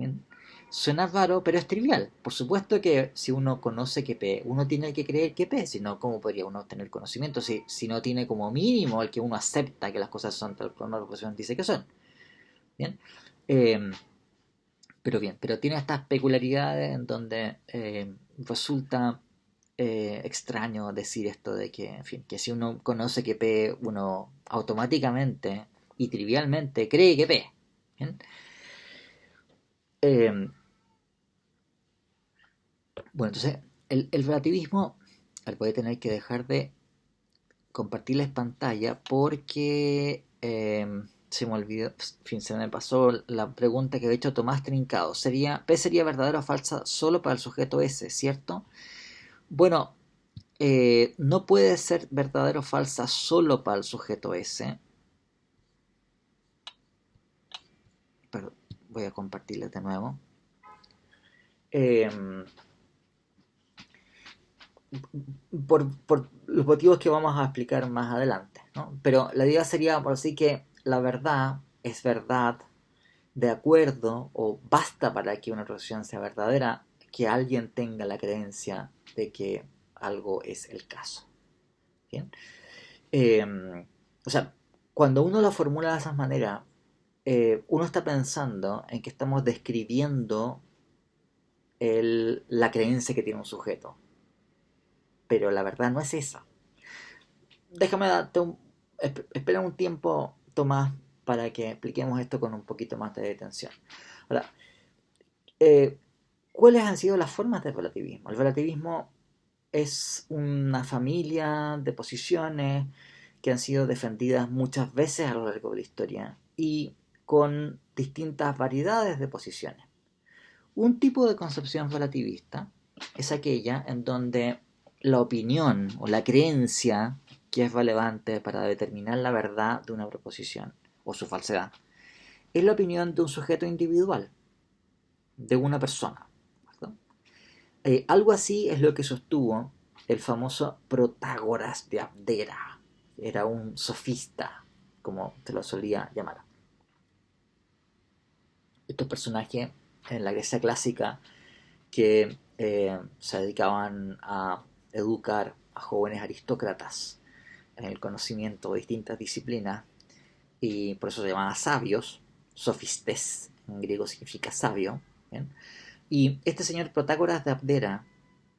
Speaker 1: ¿Bien? Suena raro, pero es trivial. Por supuesto que si uno conoce que P, uno tiene que creer que P, si no, ¿cómo podría uno tener conocimiento si no tiene como mínimo el que uno acepta que las cosas son tal como la profesión dice que son? ¿Bien? Eh, pero tiene estas peculiaridades en donde resulta extraño decir esto de que, en fin, que si uno conoce que P, uno automáticamente y trivialmente cree que P. ¿Bien? Eh, bueno, entonces, el relativismo, voy a tener que dejar de compartirles pantalla porque se me olvidó, en fin, se me pasó la pregunta que había hecho Tomás Trincado. P sería verdadera o falsa solo para el sujeto S, ¿cierto? Bueno, no puede ser verdadero o falsa solo para el sujeto S. Pero voy a compartirles de nuevo. Eh, por los motivos que vamos a explicar más adelante, ¿no? Pero la idea sería, por así que la verdad es verdad de acuerdo o basta para que una relación sea verdadera que alguien tenga la creencia de que algo es el caso. ¿Bien? Eh, o sea, cuando uno lo formula de esa manera, uno está pensando en que estamos describiendo la creencia que tiene un sujeto, pero la verdad no es esa. Déjame darte espera un tiempo, Tomás, para que expliquemos esto con un poquito más de detención. Ahora, eh, ¿cuáles han sido las formas del relativismo? El relativismo es una familia de posiciones que han sido defendidas muchas veces a lo largo de la historia y con distintas variedades de posiciones. Un tipo de concepción relativista es aquella en donde la opinión o la creencia que es relevante para determinar la verdad de una proposición o su falsedad es la opinión de un sujeto individual, de una persona. Algo así es lo que sostuvo el famoso Protágoras de Abdera. Era un sofista, como se lo solía llamar. Estos personajes en la Grecia clásica que se dedicaban a educar a jóvenes aristócratas en el conocimiento de distintas disciplinas y por eso se llamaban sabios, sofistes en griego significa sabio. ¿Bien? Y este señor Protágoras de Abdera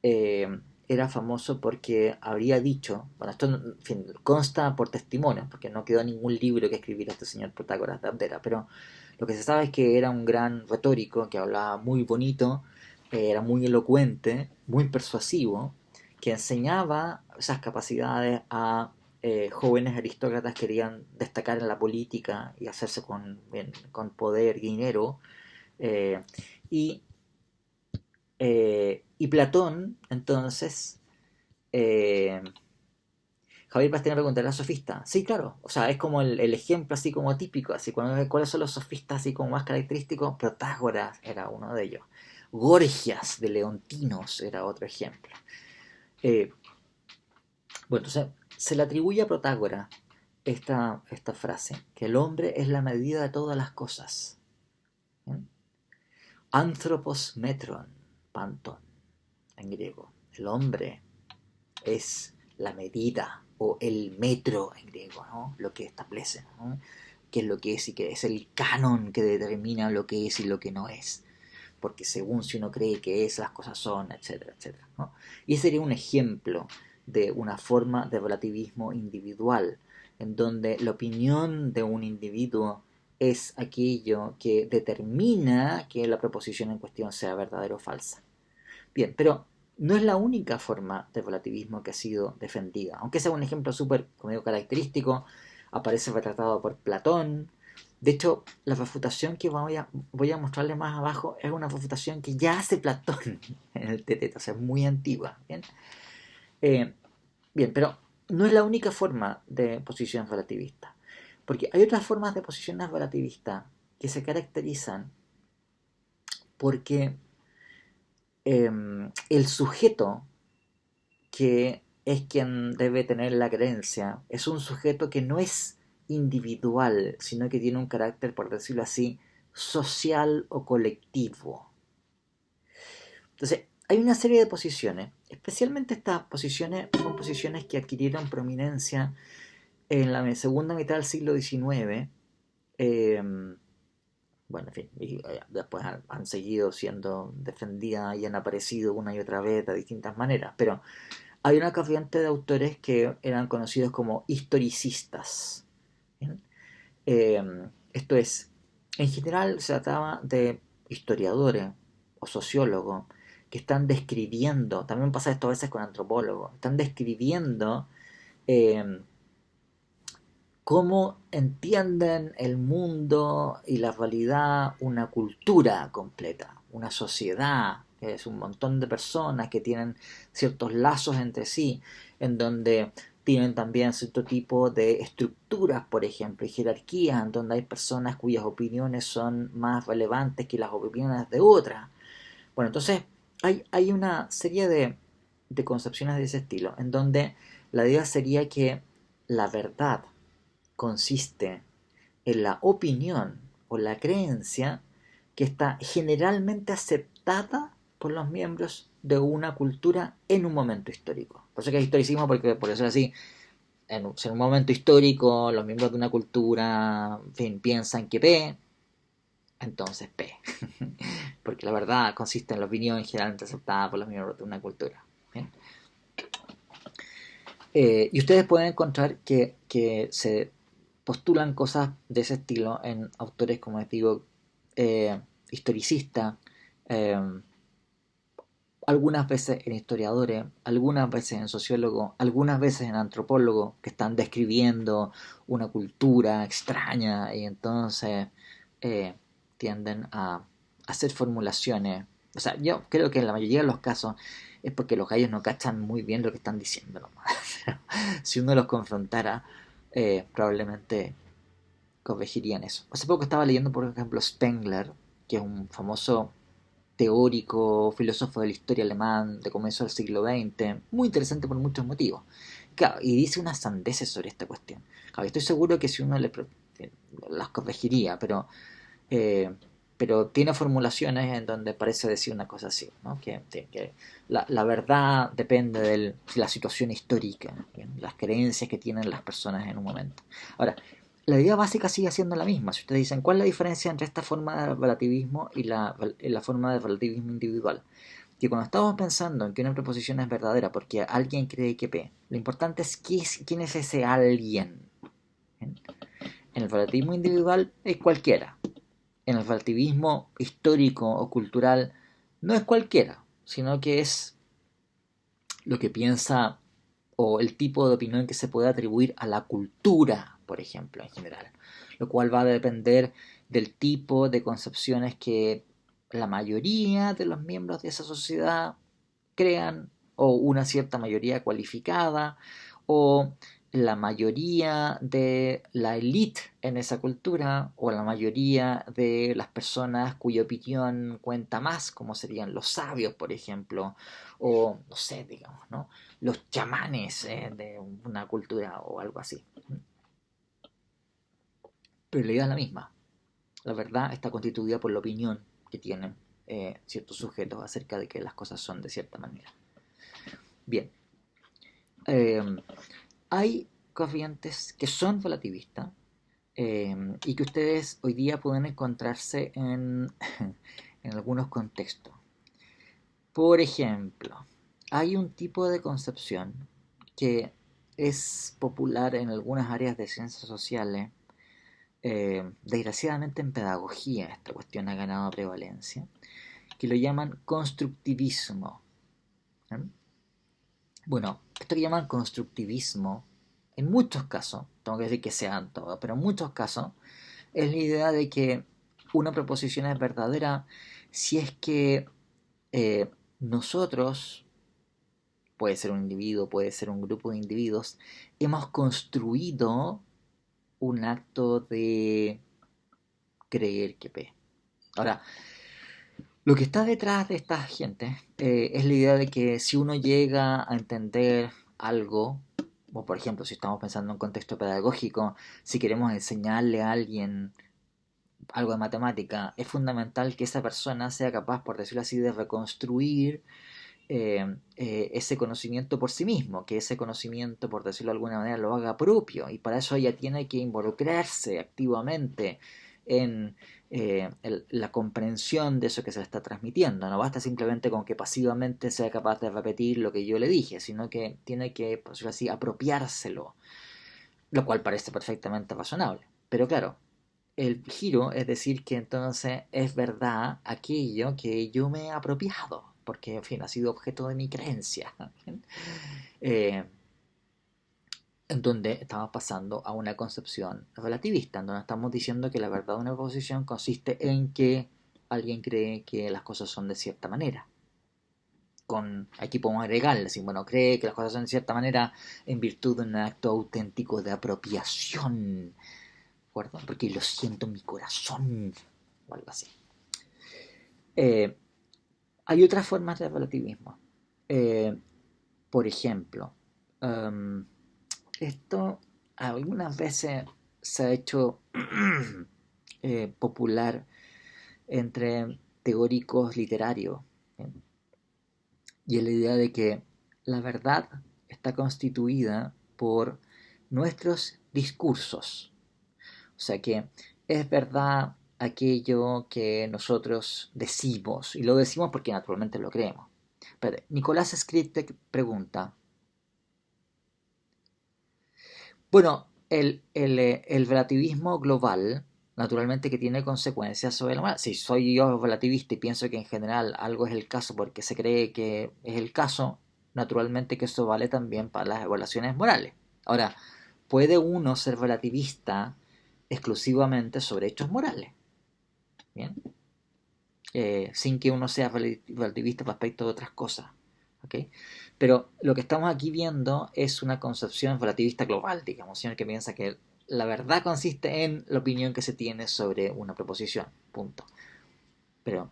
Speaker 1: era famoso porque habría dicho, bueno, esto en fin, consta por testimonio, porque no quedó ningún libro que escribiera este señor Protágoras de Abdera, pero lo que se sabe es que era un gran retórico, que hablaba muy bonito, era muy elocuente, muy persuasivo, que enseñaba esas capacidades a jóvenes aristócratas que querían destacar en la política y hacerse con poder y dinero. eh, y y Platón, entonces, eh, Javier Pastrana preguntará, ¿sofista? Sí, claro. O sea, es como el ejemplo así como típico, así cuáles son los sofistas así como más característicos. Protágoras era uno de ellos. Gorgias de Leontinos era otro ejemplo. Eh, bueno, entonces se le atribuye a Protágoras esta frase, que el hombre es la medida de todas las cosas. ¿Bien? Anthropos metron, panton, en griego. El hombre es la medida o el metro en griego, ¿no? Lo que establece, ¿no? Qué es lo que es y qué es el canon que determina lo que es y lo que no es. Porque según si uno cree que es, las cosas son, etcétera, etcétera, ¿no? Y ese sería un ejemplo de una forma de relativismo individual, en donde la opinión de un individuo es aquello que determina que la proposición en cuestión sea verdadera o falsa. Bien, pero no es la única forma de relativismo que ha sido defendida. Aunque sea un ejemplo súper, como digo, característico, aparece retratado por Platón. De hecho, la refutación que voy a mostrarles más abajo es una refutación que ya hace Platón en el Teteto, o sea, es muy antigua. ¿Bien? Eh, bien, pero no es la única forma de posición relativista. Porque hay otras formas de posiciones relativistas que se caracterizan porque el sujeto que es quien debe tener la creencia, es un sujeto que no es individual, sino que tiene un carácter, por decirlo así, social o colectivo. Entonces, hay una serie de posiciones, especialmente estas posiciones son posiciones que adquirieron prominencia en la segunda mitad del siglo XIX. eh, bueno, en fin, y después han seguido siendo defendidas y han aparecido una y otra vez de distintas maneras, pero hay una corriente de autores que eran conocidos como historicistas. ¿Bien? Eh, Esto es, en general se trataba de historiadores o sociólogos que están describiendo, también pasa esto a veces con antropólogos, están describiendo eh, cómo entienden el mundo y la realidad una cultura completa, una sociedad, que es un montón de personas que tienen ciertos lazos entre sí, en donde tienen también cierto tipo de estructuras, por ejemplo, y jerarquías, en donde hay personas cuyas opiniones son más relevantes que las opiniones de otras. Bueno, entonces hay una serie de concepciones de ese estilo, en donde la idea sería que la verdad consiste en la opinión o la creencia que está generalmente aceptada por los miembros de una cultura en un momento histórico. Por eso que es historicismo, porque por eso es así. En un momento histórico, los miembros de una cultura, en fin, piensan que P, entonces P. Porque la verdad consiste en la opinión generalmente aceptada por los miembros de una cultura. ¿Bien? Y ustedes pueden encontrar que se postulan cosas de ese estilo en autores, como les digo, historicistas, eh, algunas veces en historiadores, algunas veces en sociólogos, algunas veces en antropólogos que están describiendo una cultura extraña y entonces eh, tienden a hacer formulaciones. O sea, yo creo que en la mayoría de los casos es porque los gallos no cachan muy bien lo que están diciendo nomás. Si uno los confrontara, probablemente corregirían eso. Hace poco estaba leyendo, por ejemplo, Spengler, que es un famoso teórico, filósofo de la historia alemán de comienzo del siglo XX, muy interesante por muchos motivos. Claro, y dice unas sandeces sobre esta cuestión. Claro, estoy seguro que si uno las corregiría, eh, pero tiene formulaciones en donde parece decir una cosa así, ¿no? Que la verdad depende de la situación histórica, ¿bien? Las creencias que tienen las personas en un momento. Ahora, la idea básica sigue siendo la misma. Si ustedes dicen, ¿cuál es la diferencia entre esta forma de relativismo y la forma de relativismo individual? Que cuando estamos pensando en que una proposición es verdadera porque alguien cree que P, lo importante es quién es ese alguien. ¿Bien? En el relativismo individual es cualquiera. En el relativismo histórico o cultural no es cualquiera, sino que es lo que piensa o el tipo de opinión que se puede atribuir a la cultura, por ejemplo, en general, lo cual va a depender del tipo de concepciones que la mayoría de los miembros de esa sociedad crean, o una cierta mayoría cualificada, o la mayoría de la élite en esa cultura, o la mayoría de las personas cuya opinión cuenta más, como serían los sabios, por ejemplo, o no sé, digamos, ¿no? Los chamanes de una cultura o algo así. Pero la idea es la misma. La verdad está constituida por la opinión que tienen ciertos sujetos acerca de que las cosas son de cierta manera. Bien, eh, hay corrientes que son relativistas y que ustedes hoy día pueden encontrarse en algunos contextos. Por ejemplo, hay un tipo de concepción que es popular en algunas áreas de ciencias sociales. Desgraciadamente en pedagogía esta cuestión ha ganado prevalencia, que lo llaman constructivismo. ¿Eh? Bueno, esto que llaman constructivismo, en muchos casos, tengo que decir que sean todos, pero en muchos casos, es la idea de que una proposición es verdadera si es que nosotros, puede ser un individuo, puede ser un grupo de individuos, hemos construido un acto de creer que P. Ahora, lo que está detrás de esta gente es la idea de que si uno llega a entender algo, o por ejemplo, si estamos pensando en un contexto pedagógico, si queremos enseñarle a alguien algo de matemática, es fundamental que esa persona sea capaz, por decirlo así, de reconstruir ese conocimiento por sí mismo, que ese conocimiento, por decirlo de alguna manera, lo haga propio, y para eso ella tiene que involucrarse activamente en la comprensión de eso que se le está transmitiendo. No basta simplemente con que pasivamente sea capaz de repetir lo que yo le dije, sino que tiene que, por decirlo así, apropiárselo, lo cual parece perfectamente razonable. Pero claro, el giro es decir que entonces es verdad aquello que yo me he apropiado, porque en fin ha sido objeto de mi creencia, eh, en donde estamos pasando a una concepción relativista, en donde estamos diciendo que la verdad de una proposición consiste en que alguien cree que las cosas son de cierta manera. Aquí podemos agregar, decir, bueno, cree que las cosas son de cierta manera en virtud de un acto auténtico de apropiación, ¿de acuerdo? Porque lo siento en mi corazón, o algo así. Eh, Hay otras formas de relativismo. Eh, por ejemplo, um, esto algunas veces se ha hecho popular entre teóricos literarios, ¿eh? Y es la idea de que la verdad está constituida por nuestros discursos. O sea que es verdad aquello que nosotros decimos, y lo decimos porque naturalmente lo creemos. Pero Nicolás Skripek pregunta, bueno, el relativismo global, naturalmente que tiene consecuencias sobre la moral. Si soy yo relativista y pienso que en general algo es el caso porque se cree que es el caso, naturalmente que eso vale también para las evaluaciones morales. Ahora, ¿puede uno ser relativista exclusivamente sobre hechos morales? Bien, sin que uno sea relativista respecto de otras cosas. ¿Okay? Pero lo que estamos aquí viendo es una concepción relativista global, digamos, en el que piensa que la verdad consiste en la opinión que se tiene sobre una proposición, punto. Pero,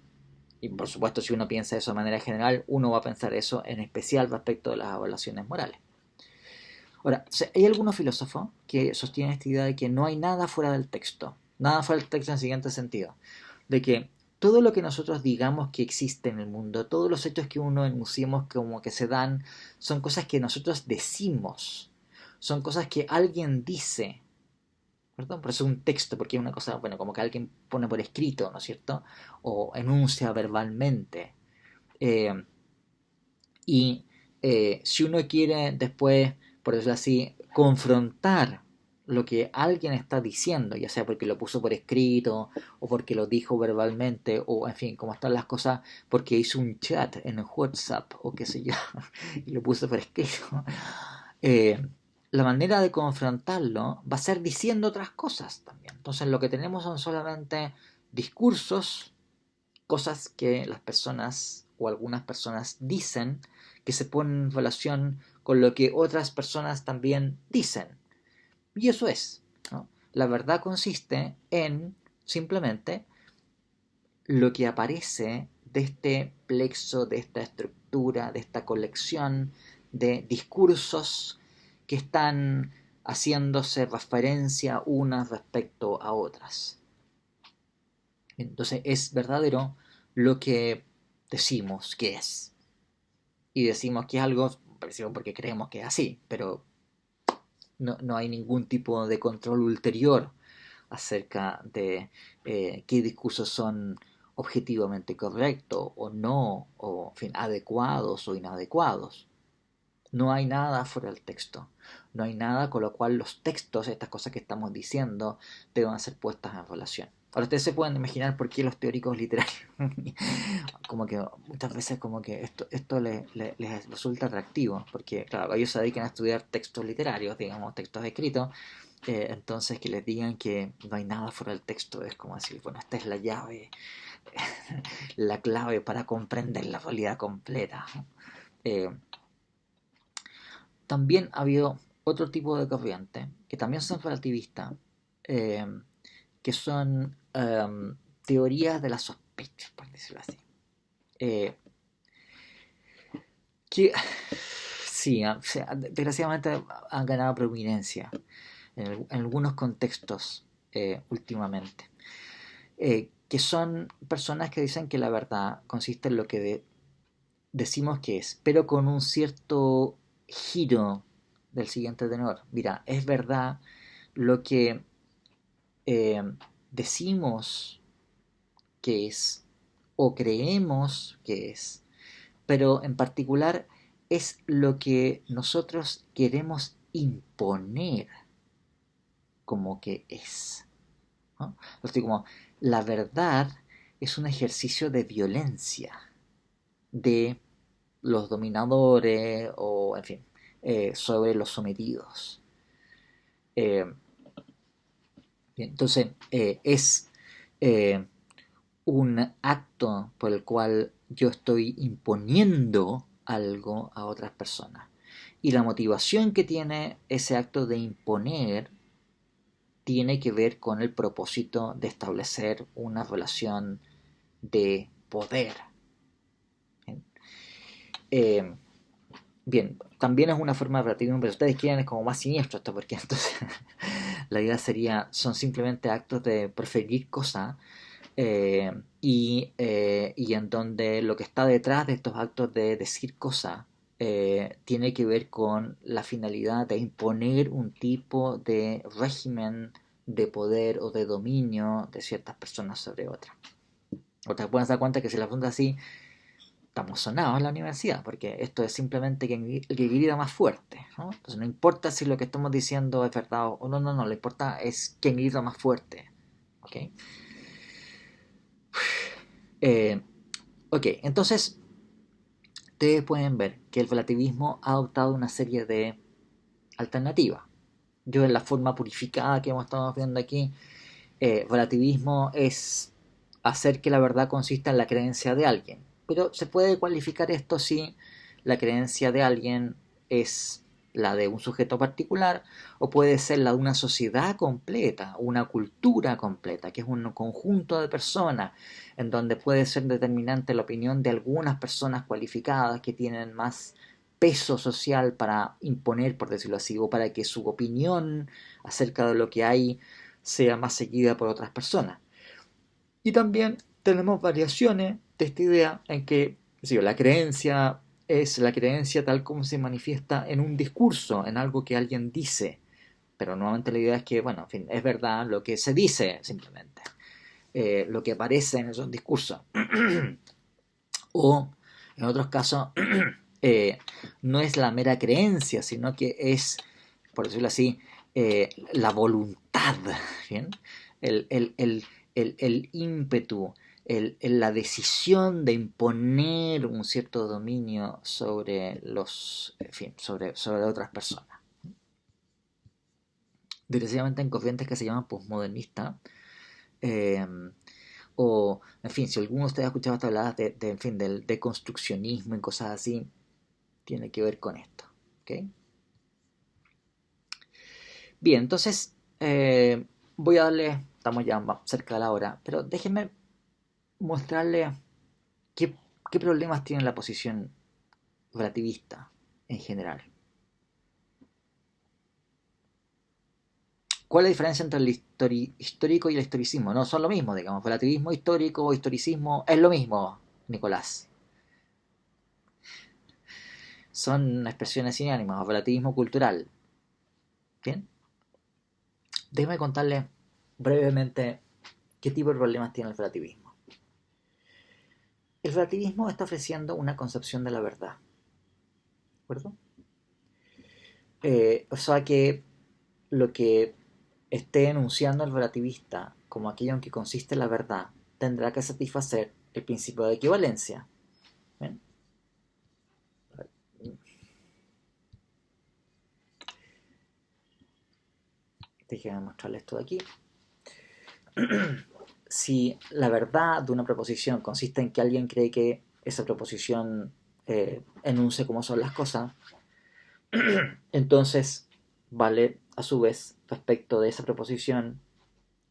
Speaker 1: y por supuesto, si uno piensa eso de manera general, uno va a pensar eso en especial respecto de las evaluaciones morales. Ahora, hay algunos filósofos que sostienen esta idea de que no hay nada fuera del texto, nada fuera del texto en el siguiente sentido, de que todo lo que nosotros digamos que existe en el mundo, todos los hechos que uno enunciemos como que se dan, son cosas que nosotros decimos, son cosas que alguien dice, ¿verdad? Por eso es un texto, porque es una cosa, bueno, como que alguien pone por escrito, ¿no es cierto? O enuncia verbalmente. Eh, y si uno quiere después, por decirlo así, confrontar lo que alguien está diciendo, ya sea porque lo puso por escrito o porque lo dijo verbalmente o en fin, como están las cosas, porque hizo un chat en WhatsApp o qué sé yo y lo puso por escrito, eh, la manera de confrontarlo va a ser diciendo otras cosas también. Entonces lo que tenemos son solamente discursos, cosas que las personas o algunas personas dicen que se ponen en relación con lo que otras personas también dicen. Y eso es, ¿no? La verdad consiste en simplemente lo que aparece de este plexo, de esta estructura, de esta colección de discursos que están haciéndose referencia unas respecto a otras. Entonces es verdadero lo que decimos que es. Y decimos que es algo parecido porque creemos que es así, pero no hay ningún tipo de control ulterior acerca de qué discursos son objetivamente correctos o no, o en fin, adecuados o inadecuados. No hay nada fuera del texto. No hay nada con lo cual los textos, estas cosas que estamos diciendo, deban ser puestas en relación. Ahora ustedes se pueden imaginar por qué los teóricos literarios, como que muchas veces como que esto les resulta atractivo, porque claro, ellos se dedican a estudiar textos literarios, digamos, textos escritos, entonces que les digan que no hay nada fuera del texto es como decir, bueno, esta es la llave, la clave para comprender la realidad completa. Eh, También ha habido otro tipo de corriente que también son relativistas, eh, que son teorías de la sospecha, por decirlo así. Eh, que sí, o sea, desgraciadamente han ganado prominencia en algunos contextos últimamente. que son personas que dicen que la verdad consiste en lo que decimos que es, pero con un cierto giro del siguiente tenor. Mira, es verdad lo que eh, decimos que es o creemos que es, pero en particular es lo que nosotros queremos imponer como que es, ¿no? Así como la verdad es un ejercicio de violencia de los dominadores o, en fin, sobre los sometidos. Eh, entonces, es eh, un acto por el cual yo estoy imponiendo algo a otras personas. Y la motivación que tiene ese acto de imponer tiene que ver con el propósito de establecer una relación de poder. Eh, Bien, también es una forma de relativismo, pero si ustedes quieren es como más siniestro esto, porque entonces la idea sería, son simplemente actos de preferir cosas y en donde lo que está detrás de estos actos de decir cosas tiene que ver con la finalidad de imponer un tipo de régimen de poder o de dominio de ciertas personas sobre otras. Ustedes pueden dar cuenta que si la pregunta así, estamos sonados en la universidad, porque esto es simplemente el que grita más fuerte, ¿no? Entonces no importa si lo que estamos diciendo es verdad o no, no, no, lo importa es quién grita más fuerte, ¿ok? Eh, ok, entonces ustedes pueden ver que el relativismo ha adoptado una serie de alternativas. Yo en la forma purificada que hemos estado viendo aquí, relativismo es hacer que la verdad consista en la creencia de alguien. Pero se puede cualificar esto si la creencia de alguien es la de un sujeto particular o puede ser la de una sociedad completa, una cultura completa, que es un conjunto de personas en donde puede ser determinante la opinión de algunas personas cualificadas que tienen más peso social para imponer, por decirlo así, o para que su opinión acerca de lo que hay sea más seguida por otras personas. Y también tenemos variaciones de esta idea en que la creencia es la creencia tal como se manifiesta en un discurso, en algo que alguien dice. Pero nuevamente la idea es que, bueno, en fin, es verdad lo que se dice simplemente, lo que aparece en esos discursos. O, en otros casos, eh, no es la mera creencia, sino que es, por decirlo así, la voluntad, ¿bien? El ímpetu, la decisión de imponer un cierto dominio sobre los, en fin, sobre otras personas. Desgraciadamente en corrientes que se llaman postmodernistas, eh, o, en fin, si alguno de ustedes ha escuchado hasta hablar en fin, del deconstruccionismo y cosas así, tiene que ver con esto. ¿Okay? Bien, entonces voy a darle, estamos ya cerca de la hora, pero déjenme mostrarle qué, qué problemas tiene la posición relativista en general. ¿Cuál es la diferencia entre el histórico y el historicismo? No son lo mismo, digamos. Relativismo histórico o historicismo es lo mismo, Nicolás. Son expresiones sinónimas. Relativismo cultural. Bien. Déjeme contarle brevemente qué tipo de problemas tiene el relativismo. El relativismo está ofreciendo una concepción de la verdad. ¿De acuerdo? O sea que lo que esté enunciando el relativista como aquello en que consiste la verdad tendrá que satisfacer el principio de equivalencia. ¿Bien? Déjenme mostrarles esto de aquí. Si la verdad de una proposición consiste en que alguien cree que esa proposición enuncie cómo son las cosas, entonces vale a su vez respecto de esa proposición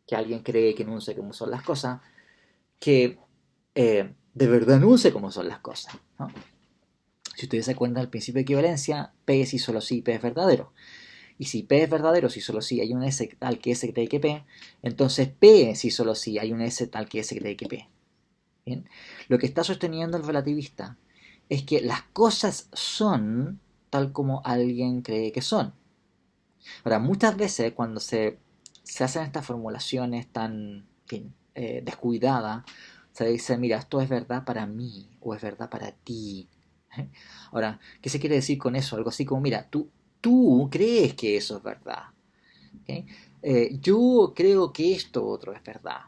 Speaker 1: que alguien cree que enuncie cómo son las cosas, que de verdad enuncie cómo son las cosas, ¿no? Si ustedes se acuerdan del principio de equivalencia, P es si solo si P es verdadero. Y si P es verdadero, si solo si hay un S tal que S cree que P, entonces P si solo si hay un S tal que S cree que P. ¿Bien? Lo que está sosteniendo el relativista es que las cosas son tal como alguien cree que son. Ahora, muchas veces cuando se hacen estas formulaciones tan, en fin, descuidadas, se dice, mira, esto es verdad para mí o es verdad para ti. Ahora, ¿qué se quiere decir con eso? Algo así como, mira, tú crees que eso es verdad. ¿Okay? Yo creo que esto otro es verdad.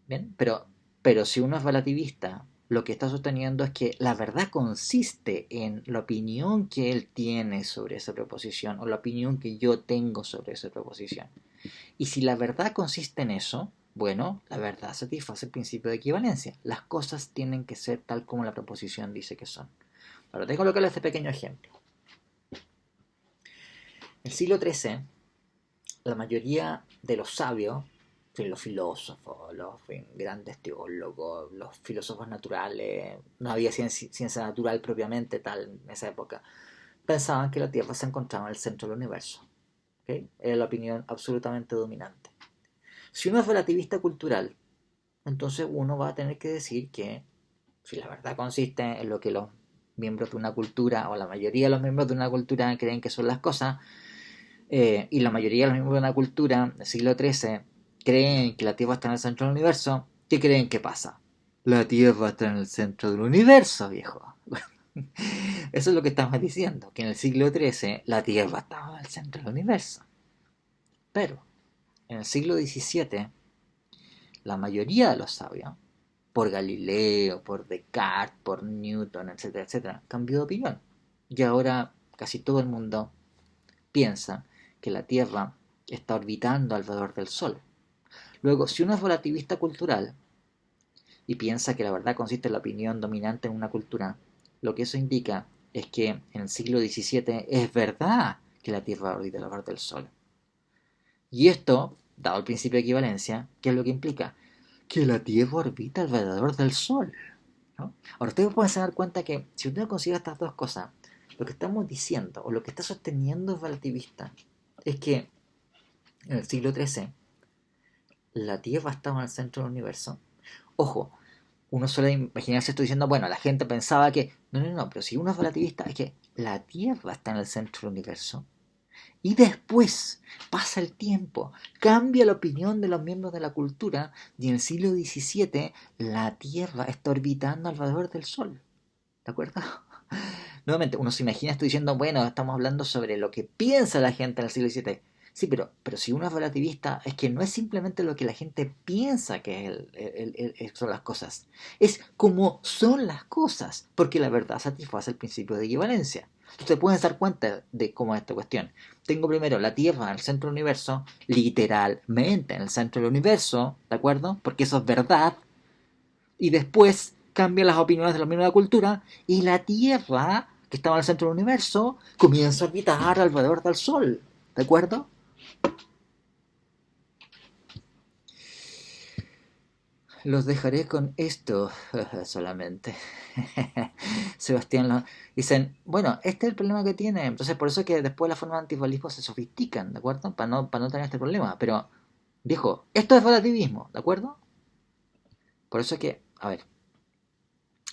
Speaker 1: ¿Bien? Pero si uno es relativista, lo que está sosteniendo es que la verdad consiste en la opinión que él tiene sobre esa proposición o la opinión que yo tengo sobre esa proposición. Y si la verdad consiste en eso, bueno, la verdad satisface el principio de equivalencia. Las cosas tienen que ser tal como la proposición dice que son. Ahora, tengo que colocarle este pequeño ejemplo. En el siglo XIII, la mayoría de los sabios, los filósofos, los grandes teólogos, los filósofos naturales, no había ciencia natural propiamente tal en esa época, pensaban que la Tierra se encontraba en el centro del universo. ¿Okay? Era la opinión absolutamente dominante. Si uno es relativista cultural, entonces uno va a tener que decir que si la verdad consiste en lo que los miembros de una cultura o la mayoría de los miembros de una cultura creen que son las cosas, y la mayoría de los miembros de una cultura del siglo XIII creen que la Tierra está en el centro del universo, ¿qué creen que pasa? La Tierra está en el centro del universo, viejo. Eso es lo que estamos diciendo, que en el siglo XIII la Tierra estaba en el centro del universo. Pero en el siglo XVII, la mayoría de los sabios, por Galileo, por Descartes, por Newton, etcétera, etcétera, cambió de opinión. Y ahora casi todo el mundo piensa que la Tierra está orbitando alrededor del Sol. Luego, si uno es relativista cultural y piensa que la verdad consiste en la opinión dominante en una cultura, lo que eso indica es que en el siglo XVII es verdad que la Tierra orbita alrededor del Sol. Y esto, dado el principio de equivalencia, ¿qué es lo que implica? Que la Tierra orbita alrededor del Sol. ¿No? Ahora, ustedes pueden dar cuenta que si uno considera estas dos cosas, lo que estamos diciendo o lo que está sosteniendo el relativista es que en el siglo XIII la Tierra estaba en el centro del universo. Ojo, uno suele imaginarse esto diciendo, bueno, la gente pensaba que... No, no, no, pero si uno es relativista es que la Tierra está en el centro del universo. Y después pasa el tiempo, cambia la opinión de los miembros de la cultura y en el siglo XVII la Tierra está orbitando alrededor del Sol. ¿De acuerdo? Nuevamente, uno se imagina esto diciendo, bueno, estamos hablando sobre lo que piensa la gente en el siglo XVII. Sí, pero si uno es relativista, es que no es simplemente lo que la gente piensa que son las cosas. Es como son las cosas, porque la verdad satisface el principio de equivalencia. Entonces pueden dar cuenta de cómo es esta cuestión. Tengo primero la Tierra en el centro del universo, literalmente en el centro del universo, ¿de acuerdo? Porque eso es verdad. Y después cambian las opiniones de los miembros de la cultura y la Tierra, que estaba en el centro del universo, comienza a orbitar alrededor del Sol. ¿De acuerdo? Los dejaré con esto solamente. Sebastián dicen, bueno, este es el problema que tiene. Entonces, por eso es que después las formas de antirrealismo se sofistican, ¿de acuerdo? Para no tener este problema. Pero, viejo, esto es relativismo, ¿de acuerdo? Por eso es que, a ver,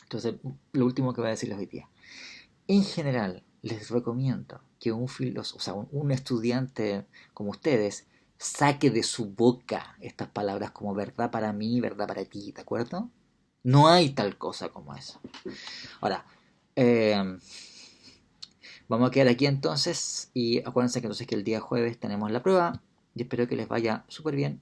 Speaker 1: entonces, lo último que voy a decirles hoy día. En general, les recomiendo que un filósofo, o sea, un estudiante como ustedes, saque de su boca estas palabras como verdad para mí, verdad para ti, ¿de acuerdo? No hay tal cosa como eso. Ahora, eh, vamos a quedar aquí entonces y acuérdense que entonces que el día jueves tenemos la prueba y espero que les vaya súper bien